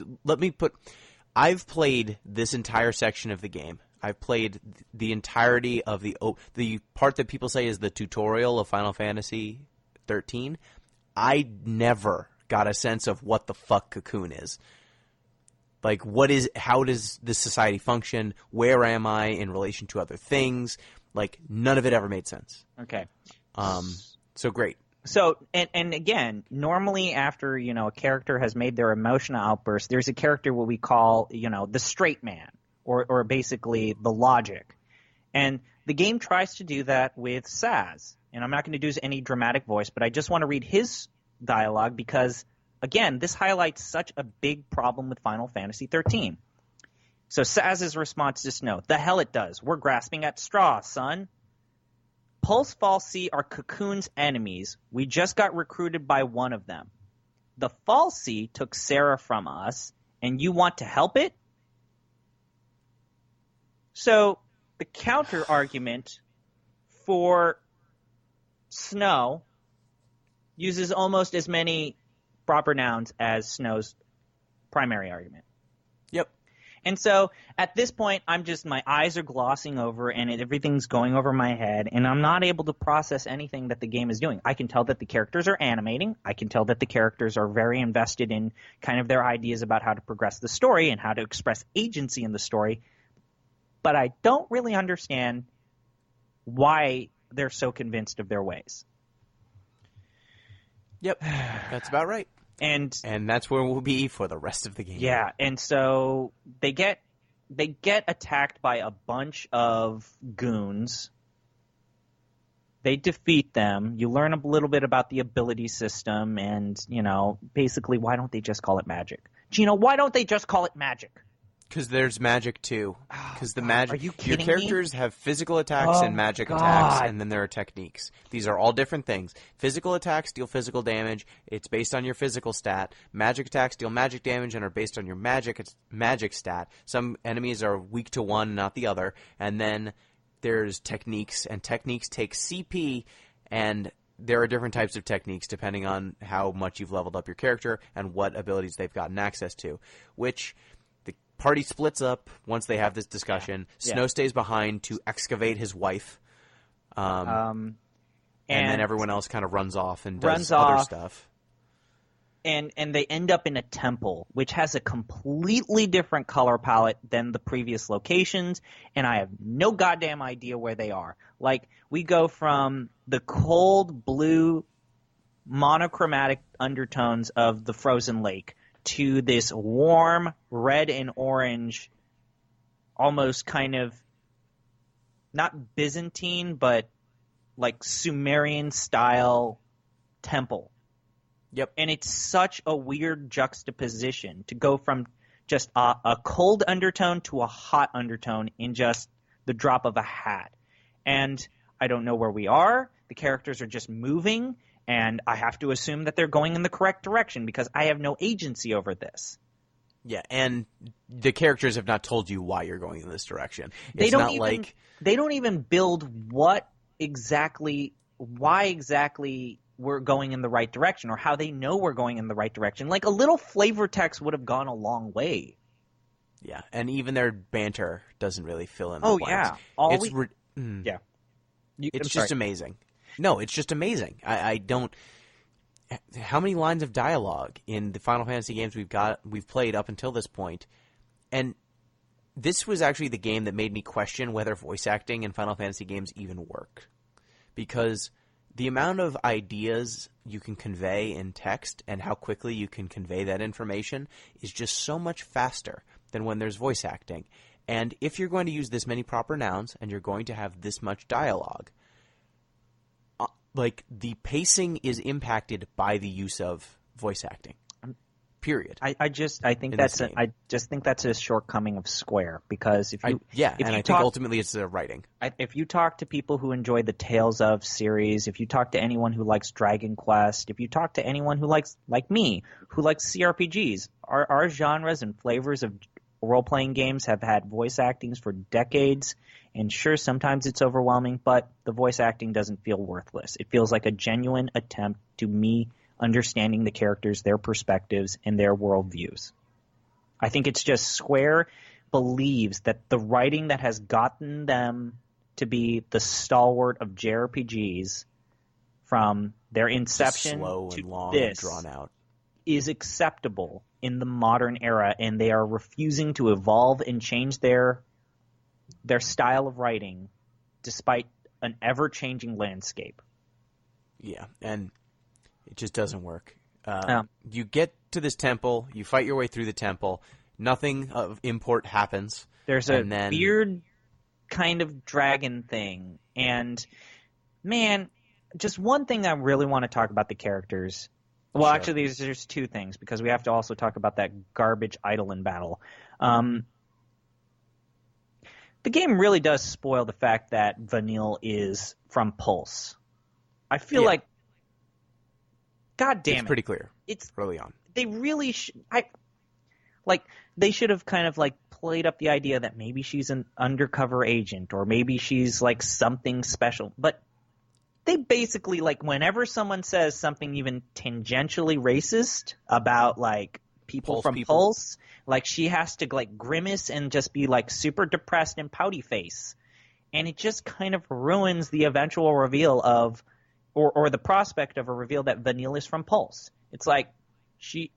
I've played this entire section of the game. I've played the entirety of the part that people say is the tutorial of Final Fantasy 13. I never got a sense of what the fuck Cocoon is. Like, how does this society function? Where am I in relation to other things? Like, none of it ever made sense. Okay. So great. So, and again, normally after, a character has made their emotional outburst, there's a character what we call, the straight man, or basically the logic. And the game tries to do that with Saz. And I'm not going to do any dramatic voice, but I just want to read his dialogue because, again, this highlights such a big problem with Final Fantasy XIII. So Saz's response to Snow, the hell it does. We're grasping at straws, son. Pulse Falsi are Cocoon's enemies. We just got recruited by one of them. The Falsi took Sarah from us, and you want to help it? So the counter argument for Snow uses almost as many proper nouns as Snow's primary argument. Yep. And so at this point, my eyes are glossing over and everything's going over my head, and I'm not able to process anything that the game is doing. I can tell that the characters are animating. I can tell that the characters are very invested in kind of their ideas about how to progress the story and how to express agency in the story. But I don't really understand why they're so convinced of their ways. Yep, that's about right. And that's where we'll be for the rest of the game. Yeah, and so they get attacked by a bunch of goons. They defeat them. You learn a little bit about the ability system and, basically why don't they just call it magic? Gino, why don't they just call it magic? Because there's magic too. Because magic. Are you kidding Your characters have physical attacks and magic attacks, and then there are techniques. These are all different things. Physical attacks deal physical damage. It's based on your physical stat. Magic attacks deal magic damage and are based on your magic stat. Some enemies are weak to one, not the other. And then there's techniques, and techniques take CP, and there are different types of techniques depending on how much you've leveled up your character and what abilities they've gotten access to, which party splits up once they have this discussion. Yeah. Snow stays behind to excavate his wife. And then everyone else kind of runs off and does other stuff. And they end up in a temple, which has a completely different color palette than the previous locations, and I have no goddamn idea where they are. Like, we go from the cold blue monochromatic undertones of the frozen lake to this warm red and orange, almost kind of not Byzantine, but like Sumerian style temple. Yep. And it's such a weird juxtaposition to go from just a cold undertone to a hot undertone in just the drop of a hat. And I don't know where we are. The characters are just moving. And I have to assume that they're going in the correct direction because I have no agency over this. Yeah, and the characters have not told you why you're going in this direction. They don't even build why exactly we're going in the right direction or how they know we're going in the right direction. Like, a little flavor text would have gone a long way. Yeah, and even their banter doesn't really fill in the blanks. Yeah. It's just amazing. No, it's just amazing. I don't. How many lines of dialogue in the Final Fantasy games we've played up until this point? And this was actually the game that made me question whether voice acting in Final Fantasy games even work, because the amount of ideas you can convey in text and how quickly you can convey that information is just so much faster than when there's voice acting. And if you're going to use this many proper nouns and you're going to have this much dialogue, like, the pacing is impacted by the use of voice acting. Period. I just think that's a shortcoming of Square, because I think ultimately it's the writing. If you talk to people who enjoy the Tales of series, if you talk to anyone who likes Dragon Quest, if you talk to anyone who likes, like me, who likes CRPGs, our genres and flavors of role-playing games have had voice actings for decades. And sure, sometimes it's overwhelming, but the voice acting doesn't feel worthless. It feels like a genuine attempt to me understanding the characters, their perspectives, and their worldviews. I think it's just Square believes that the writing that has gotten them to be the stalwart of JRPGs from their inception slow to and long this and drawn out is acceptable in the modern era, and they are refusing to evolve and change their style of writing despite an ever-changing landscape. Yeah, and it just doesn't work. You get to this temple, you fight your way through the temple, nothing of import happens. There's a weird kind of dragon thing, and man, just one thing I really want to talk about the characters. Well, Sure. Actually, there's two things, because we have to also talk about that garbage Eidolon battle. The game really does spoil the fact that Vanille is from Pulse. I feel like, God damn it. It's pretty clear. It's early on. They really they should have kind of played up the idea that maybe she's an undercover agent or maybe she's something special. But they basically, whenever someone says something even tangentially racist about people Pulse from people. Pulse. Like, she has to, like, grimace and just be, like, super depressed and pouty face. And it just kind of ruins the eventual reveal of, or the prospect of a reveal that Vanille is from Pulse. It's like,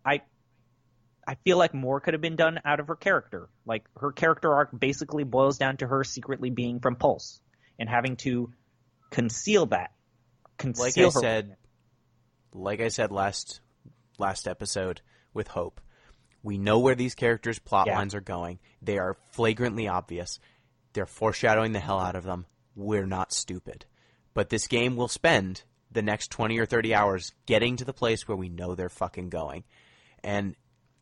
I feel like more could have been done out of her character. Like, her character arc basically boils down to her secretly being from Pulse and having to conceal that. Like I said last episode with Hope, we know where these characters' plot lines are going. They are flagrantly obvious. They're foreshadowing the hell out of them. We're not stupid. But this game will spend the next 20 or 30 hours getting to the place where we know they're fucking going. And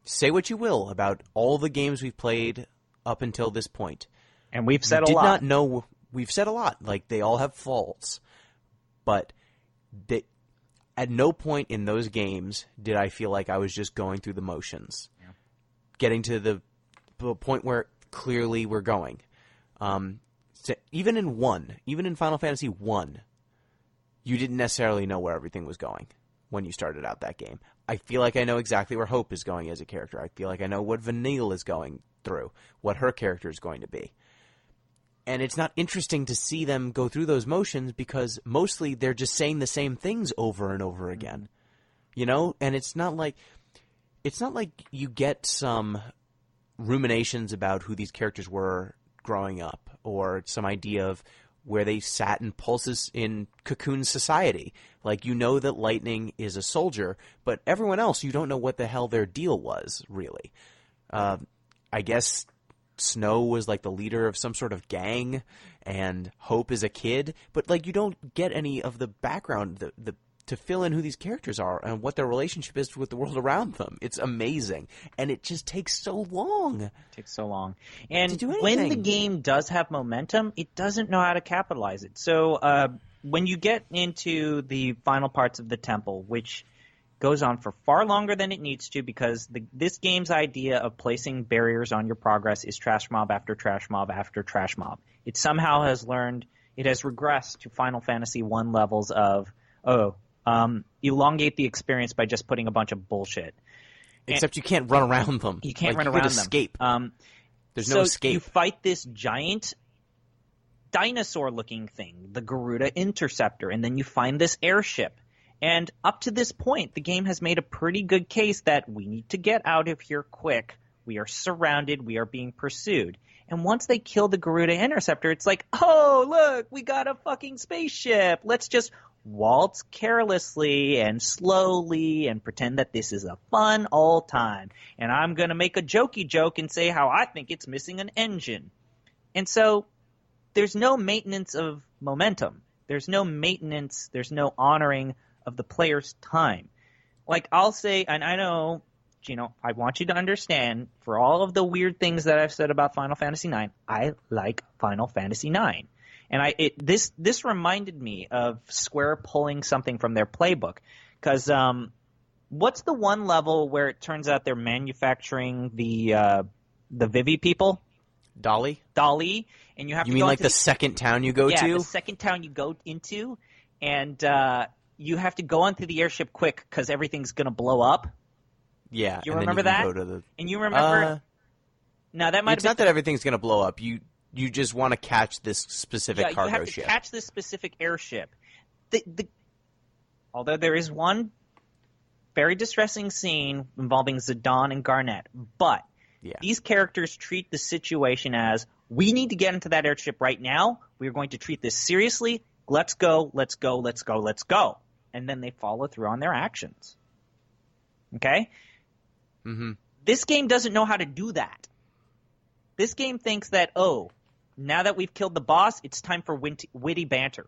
say what you will about all the games we've played up until this point. And we've said a lot. Did not know. We've said a lot. Like, they all have faults. But at no point in those games did I feel like I was just going through the motions. Yeah. Getting to the point where clearly we're going. So even in Final Fantasy 1, you didn't necessarily know where everything was going when you started out that game. I feel like I know exactly where Hope is going as a character. I feel like I know what Vanille is going through, what her character is going to be. And it's not interesting to see them go through those motions because mostly they're just saying the same things over and over again. You know? And it's not like you get some ruminations about who these characters were growing up, or some idea of where they sat in Pulse's in Cocoon society. Like, you know that Lightning is a soldier, but everyone else, you don't know what the hell their deal was, really. I guess Snow was like the leader of some sort of gang, and Hope is a kid, but like, you don't get any of the background to fill in who these characters are and what their relationship is with the world around them. It's amazing, and it just takes so long. It takes so long. And to do anything. When the game does have momentum, it doesn't know how to capitalize it. So when you get into the final parts of the temple, which goes on for far longer than it needs to, because this game's idea of placing barriers on your progress is trash mob after trash mob after trash mob. It somehow has regressed to Final Fantasy 1 levels of, elongate the experience by just putting a bunch of bullshit. Except you can't run around them. You can't run around them. Escape. There's no so escape. You fight this giant dinosaur-looking thing, the Garuda Interceptor, and then you find this airship. And up to this point, the game has made a pretty good case that we need to get out of here quick. We are surrounded. We are being pursued. And once they kill the Garuda Interceptor, it's like, oh, look, we got a fucking spaceship. Let's just waltz carelessly and slowly and pretend that this is a fun old time. And I'm going to make a jokey joke and say how I think it's missing an engine. And so there's no maintenance of momentum. There's no maintenance. There's no honoring of the player's time. Like, I'll say, and I know, I want you to understand, for all of the weird things that I've said about Final Fantasy IX, I like Final Fantasy IX. And this reminded me of Square pulling something from their playbook. Because what's the one level where it turns out they're manufacturing the Vivi people? Dolly. And you have to mean go like the second town you go to? Yeah, the second town you go into. And you have to go onto the airship quick because everything's going to blow up. Yeah. You remember that? And you remember... Now, that might It's not that everything's going to blow up. You just want to catch this specific cargo ship. You have to catch this specific airship. Although there is one very distressing scene involving Zidane and Garnet, but these characters treat the situation as, we need to get into that airship right now. We are going to treat this seriously. Let's go, let's go, let's go, let's go. And then they follow through on their actions. Okay? Mm-hmm. This game doesn't know how to do that. This game thinks that, now that we've killed the boss, it's time for witty banter.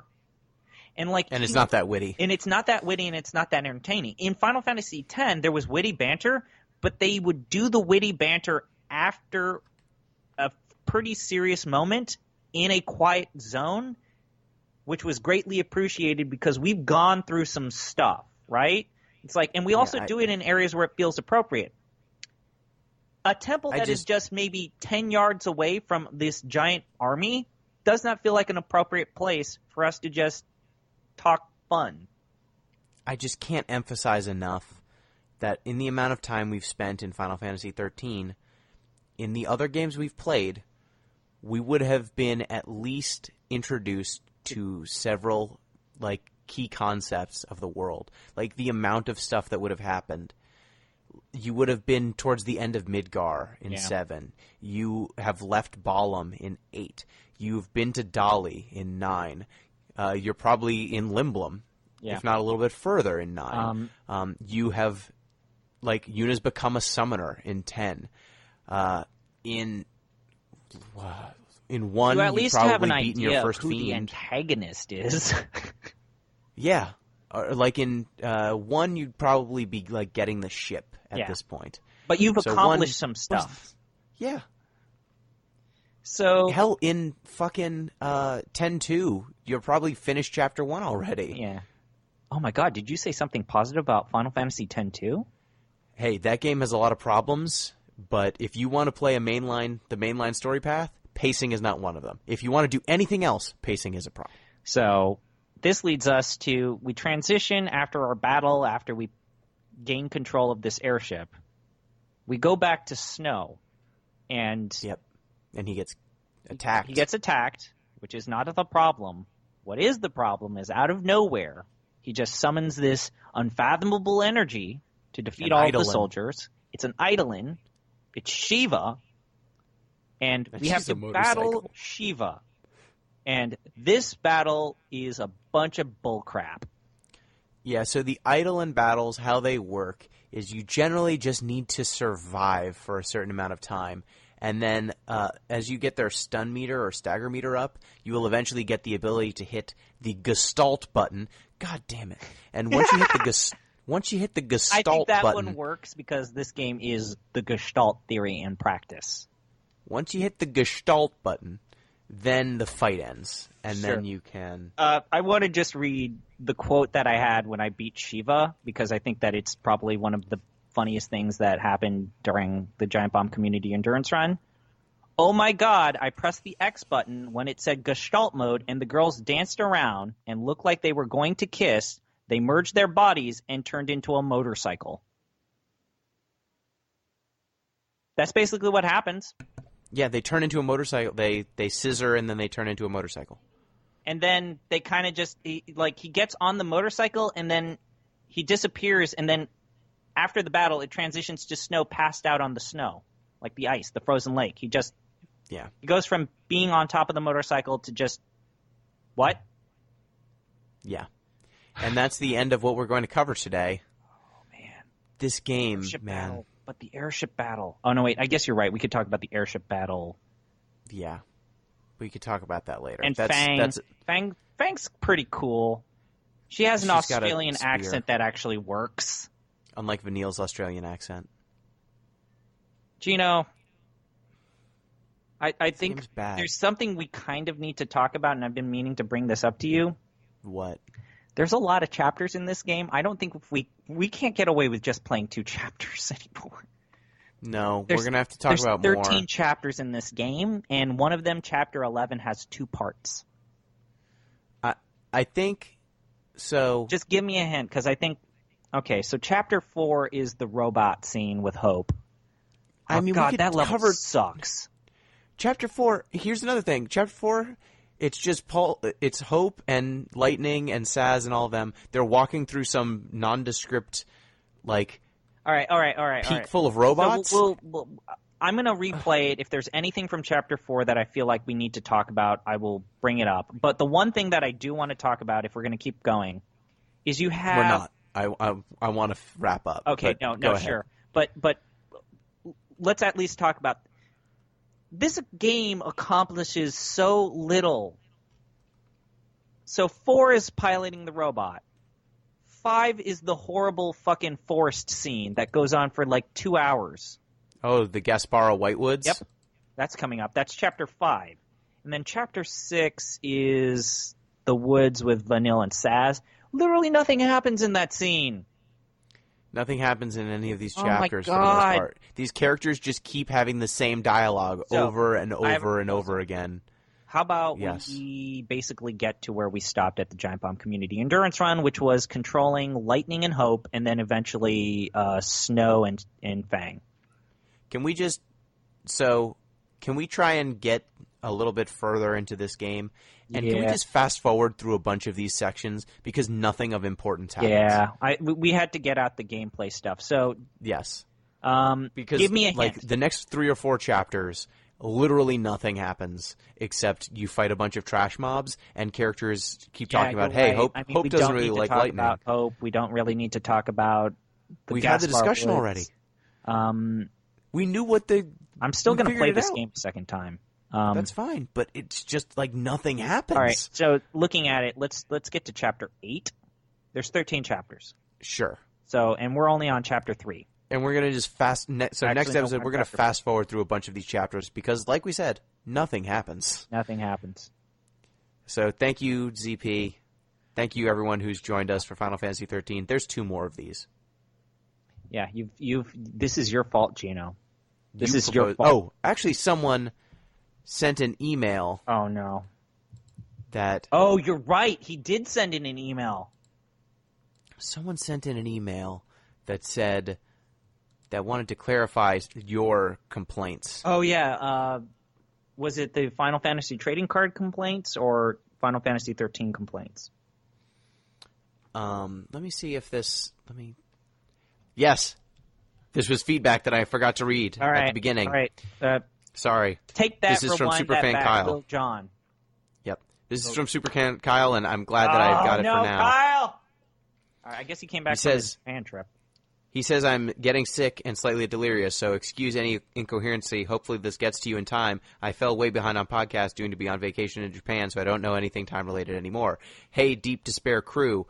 And it's not that witty. And it's not that witty, and it's not that entertaining. In Final Fantasy X, there was witty banter, but they would do the witty banter after a pretty serious moment in a quiet zone, which was greatly appreciated because we've gone through some stuff, right? It's like, and we also do it in areas where it feels appropriate. A temple that is just maybe 10 yards away from this giant army does not feel like an appropriate place for us to just talk fun. I just can't emphasize enough that in the amount of time we've spent in Final Fantasy XIII, in the other games we've played, we would have been at least introduced to several like key concepts of the world, like the amount of stuff that would have happened. You would have been towards the end of Midgar in 7. You have left Balam in 8. You've been to Dali in 9. You're probably in Limblum, if not a little bit further in 9. You have, like, Yuna's become a summoner in 10. In 1, you at least probably have an beaten idea your first of who fiend. the antagonist is. Yeah. Like in 1, you'd probably be like getting the ship at this point. But you've accomplished some stuff. Yeah. So hell, in fucking 10-2, you're probably finished chapter 1 already. Yeah. Oh my god, did you say something positive about Final Fantasy X-2? Hey, that game has a lot of problems, but if you want to play the mainline story path, pacing is not one of them. If you want to do anything else, pacing is a problem. So this leads us to, we transition after our battle, after we gain control of this airship. We go back to Snow, and... Yep. And he gets attacked. He gets attacked, which is not the problem. What is the problem is, out of nowhere, he just summons this unfathomable energy to defeat all of the soldiers. It's an Eidolon. It's Shiva. And we have to battle Shiva. And this battle is a bunch of bullcrap. Yeah, so the Eidolon battles, how they work, is you generally just need to survive for a certain amount of time. And then as you get their stun meter or stagger meter up, you will eventually get the ability to hit the Gestalt button. God damn it. And once you hit the Gestalt button... I think that one works because this game is the Gestalt theory in practice. Once you hit the Gestalt button, then the fight ends. And then you can... I want to just read the quote that I had when I beat Shiva, because I think that it's probably one of the funniest things that happened during the Giant Bomb Community Endurance Run. Oh my god, I pressed the X button when it said Gestalt mode, and the girls danced around and looked like they were going to kiss. They merged their bodies and turned into a motorcycle. That's basically what happens. Yeah, they turn into a motorcycle. They scissor and then they turn into a motorcycle. And then they kind of just, he gets on the motorcycle and then he disappears, and then after the battle, it transitions to Snow passed out on the snow, like the ice, the frozen lake. He goes from being on top of the motorcycle to just, what? Yeah. And that's the end of what we're going to cover today. Oh, man. This game, airship man. Battle, but the airship battle. Oh, no, wait. I guess you're right. We could talk about the airship battle. Yeah. We could talk about that later. And Fang's pretty cool. She has an Australian accent that actually works. Unlike Vanille's Australian accent. Gino, I think there's something we kind of need to talk about, and I've been meaning to bring this up to you. What? There's a lot of chapters in this game. I don't think we can't get away with just playing 2 chapters anymore. No, we're going to have to talk about more. There's 13 chapters in this game, and one of them, chapter 11, has 2 parts. I think so. Just give me a hint, because I think... Okay, so chapter 4 is the robot scene with Hope. I mean, God, that level sucks. Chapter 4, here's another thing. Chapter 4, it's just it's Hope and Lightning and Saz and all of them. They're walking through some nondescript, like, all right. peak full of robots. So I'm going to replay it. If there's anything from chapter 4 that I feel like we need to talk about, I will bring it up. But the one thing that I do want to talk about, if we're going to keep going, is you have... We're not. I want to wrap up. Okay, no, sure. But let's at least talk about this game accomplishes so little. So 4 is piloting the robot. 5 is the horrible fucking forest scene that goes on for like 2 hours. Oh, the Gasparo Whitewoods? Yep. That's coming up. That's chapter 5. And then chapter 6 is the woods with Vanille and Saz. Literally nothing happens in that scene. Nothing happens in any of these Oh chapters my for the most God. part. These characters just keep having the same dialogue over and over and over again. How about Yes. we basically get to where we stopped at the Giant Bomb Community Endurance Run, which was controlling Lightning and Hope, and then eventually Snow and Fang. Can we try and get a little bit further into this game? And can we just fast forward through a bunch of these sections because nothing of importance happens? Yeah, we had to get out the gameplay stuff. So yes, because give me a hint. The next 3 or 4 chapters, literally nothing happens except you fight a bunch of trash mobs and characters keep talking about, hey, right. Hope doesn't really like lightning. About Hope. We don't really need to talk about. We've had the discussion already. We knew what the. I'm still going to play this game a second time. That's fine, but it's just like nothing happens. All right, so looking at it, let's get to chapter 8. There's 13 chapters. Sure. So, and we're only on chapter 3. And we're going to just next episode, we're going to fast forward through a bunch of these chapters because, like we said, nothing happens. Nothing happens. So thank you, ZP. Thank you, everyone who's joined us for Final Fantasy 13. There's 2 more of these. Yeah, this is your fault, Gino. This is your fault. Oh, actually, someone sent an email. Oh, no. Oh, you're right. He did send in an email. Someone sent in an email that said that wanted to clarify your complaints. Oh, yeah. Was it the Final Fantasy trading card complaints or Final Fantasy 13 complaints? Let me see if this... Yes. This was feedback that I forgot to read at the beginning. All right. Sorry. Take that. This is from Superfan Kyle. Will John. Yep. This is from Superfan Kyle, and I'm glad that I've got it for now. Kyle! All right, I guess he came back from his fan trip. He says, I'm getting sick and slightly delirious, so excuse any incoherency. Hopefully this gets to you in time. I fell way behind on podcasts due to be on vacation in Japan, so I don't know anything time-related anymore. Hey, Deep Despair crew.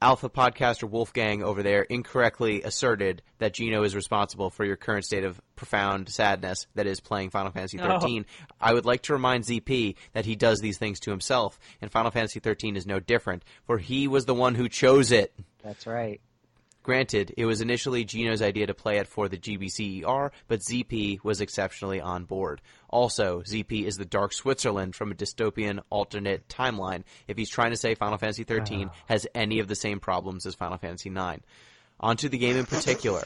Alpha podcaster Wolfgang over there incorrectly asserted that Gino is responsible for your current state of profound sadness that is playing Final Fantasy XIII. Oh. I would like to remind ZP that he does these things to himself, and Final Fantasy XIII is no different, for he was the one who chose it. That's right. Granted, it was initially Gino's idea to play it for the GBCER, but ZP was exceptionally on board. Also, ZP is the Dark Switzerland from a dystopian alternate timeline if he's trying to say Final Fantasy XIII has any of the same problems as Final Fantasy IX. On to the game in particular.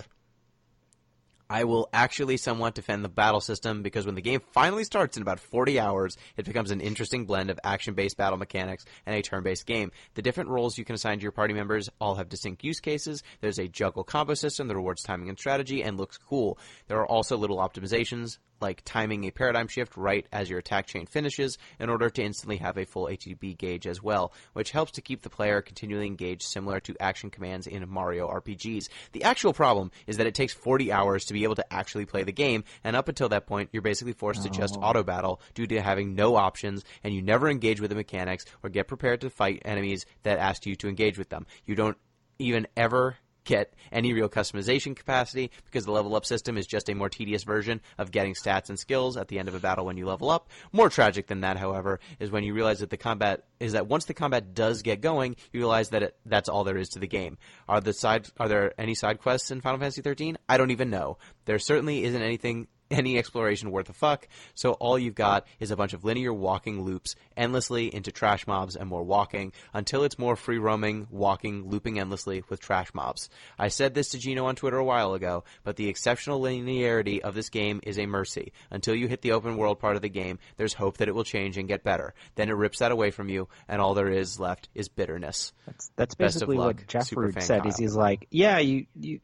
I will actually somewhat defend the battle system because when the game finally starts in about 40 hours, it becomes an interesting blend of action-based battle mechanics and a turn-based game. The different roles you can assign to your party members all have distinct use cases. There's a juggle combo system that rewards timing and strategy and looks cool. There are also little optimizations, like timing a paradigm shift right as your attack chain finishes in order to instantly have a full ATB gauge as well, which helps to keep the player continually engaged similar to action commands in Mario RPGs. The actual problem is that it takes 40 hours to be able to actually play the game, and up until that point, you're basically forced to just auto-battle due to having no options, and you never engage with the mechanics or get prepared to fight enemies that ask you to engage with them. You don't even ever get any real customization capacity because the level up system is just a more tedious version of getting stats and skills at the end of a battle when you level up. More tragic than that, however, is when you realize that once the combat does get going, you realize that that's all there is to the game. Are there any side quests in Final Fantasy XIII? I don't even know. There certainly isn't any exploration worth a fuck, so all you've got is a bunch of linear walking loops endlessly into trash mobs and more walking until it's more free-roaming, walking, looping endlessly with trash mobs. I said this to Gino on Twitter a while ago, but the exceptional linearity of this game is a mercy. Until you hit the open world part of the game, there's hope that it will change and get better. Then it rips that away from you, and all there is left is bitterness. That's basically what Jeffrey said. Kyle. He's like, yeah,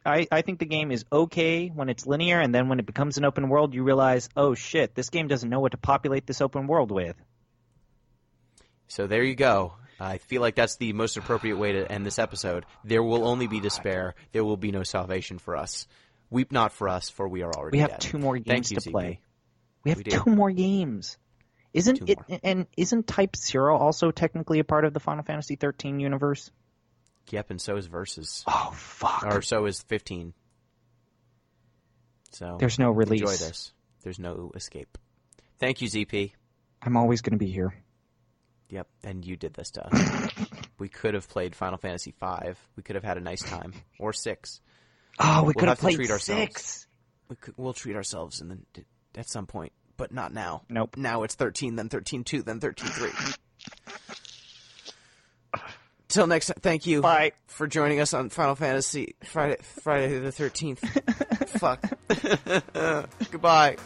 I think the game is okay when it's linear, and then when it becomes an open world, you realize, oh shit, this game doesn't know what to populate this open world with. So there you go. I feel like that's the most appropriate way to end this episode. There will only be despair. There will be no salvation for us. Weep not for us, for we are already dead. We have 2 more games to play. We have we 2 more games. Isn't Type 0 also technically a part of the Final Fantasy 13 universe? Yep, and so is Versus. Oh, fuck. Or so is 15. So there's no release. Enjoy this. There's no escape. Thank you, ZP. I'm always going to be here. Yep, and you did this to us. We could have played Final Fantasy V. We could have had a nice time. Or 6. Oh, we could have played treat 6. We'll treat ourselves at some point. but not now. Nope. Now it's 13, then 13-2, then 13-3. Till next time, thank you Bye. for joining us on Final Fantasy Friday the 13th. Fuck. Goodbye.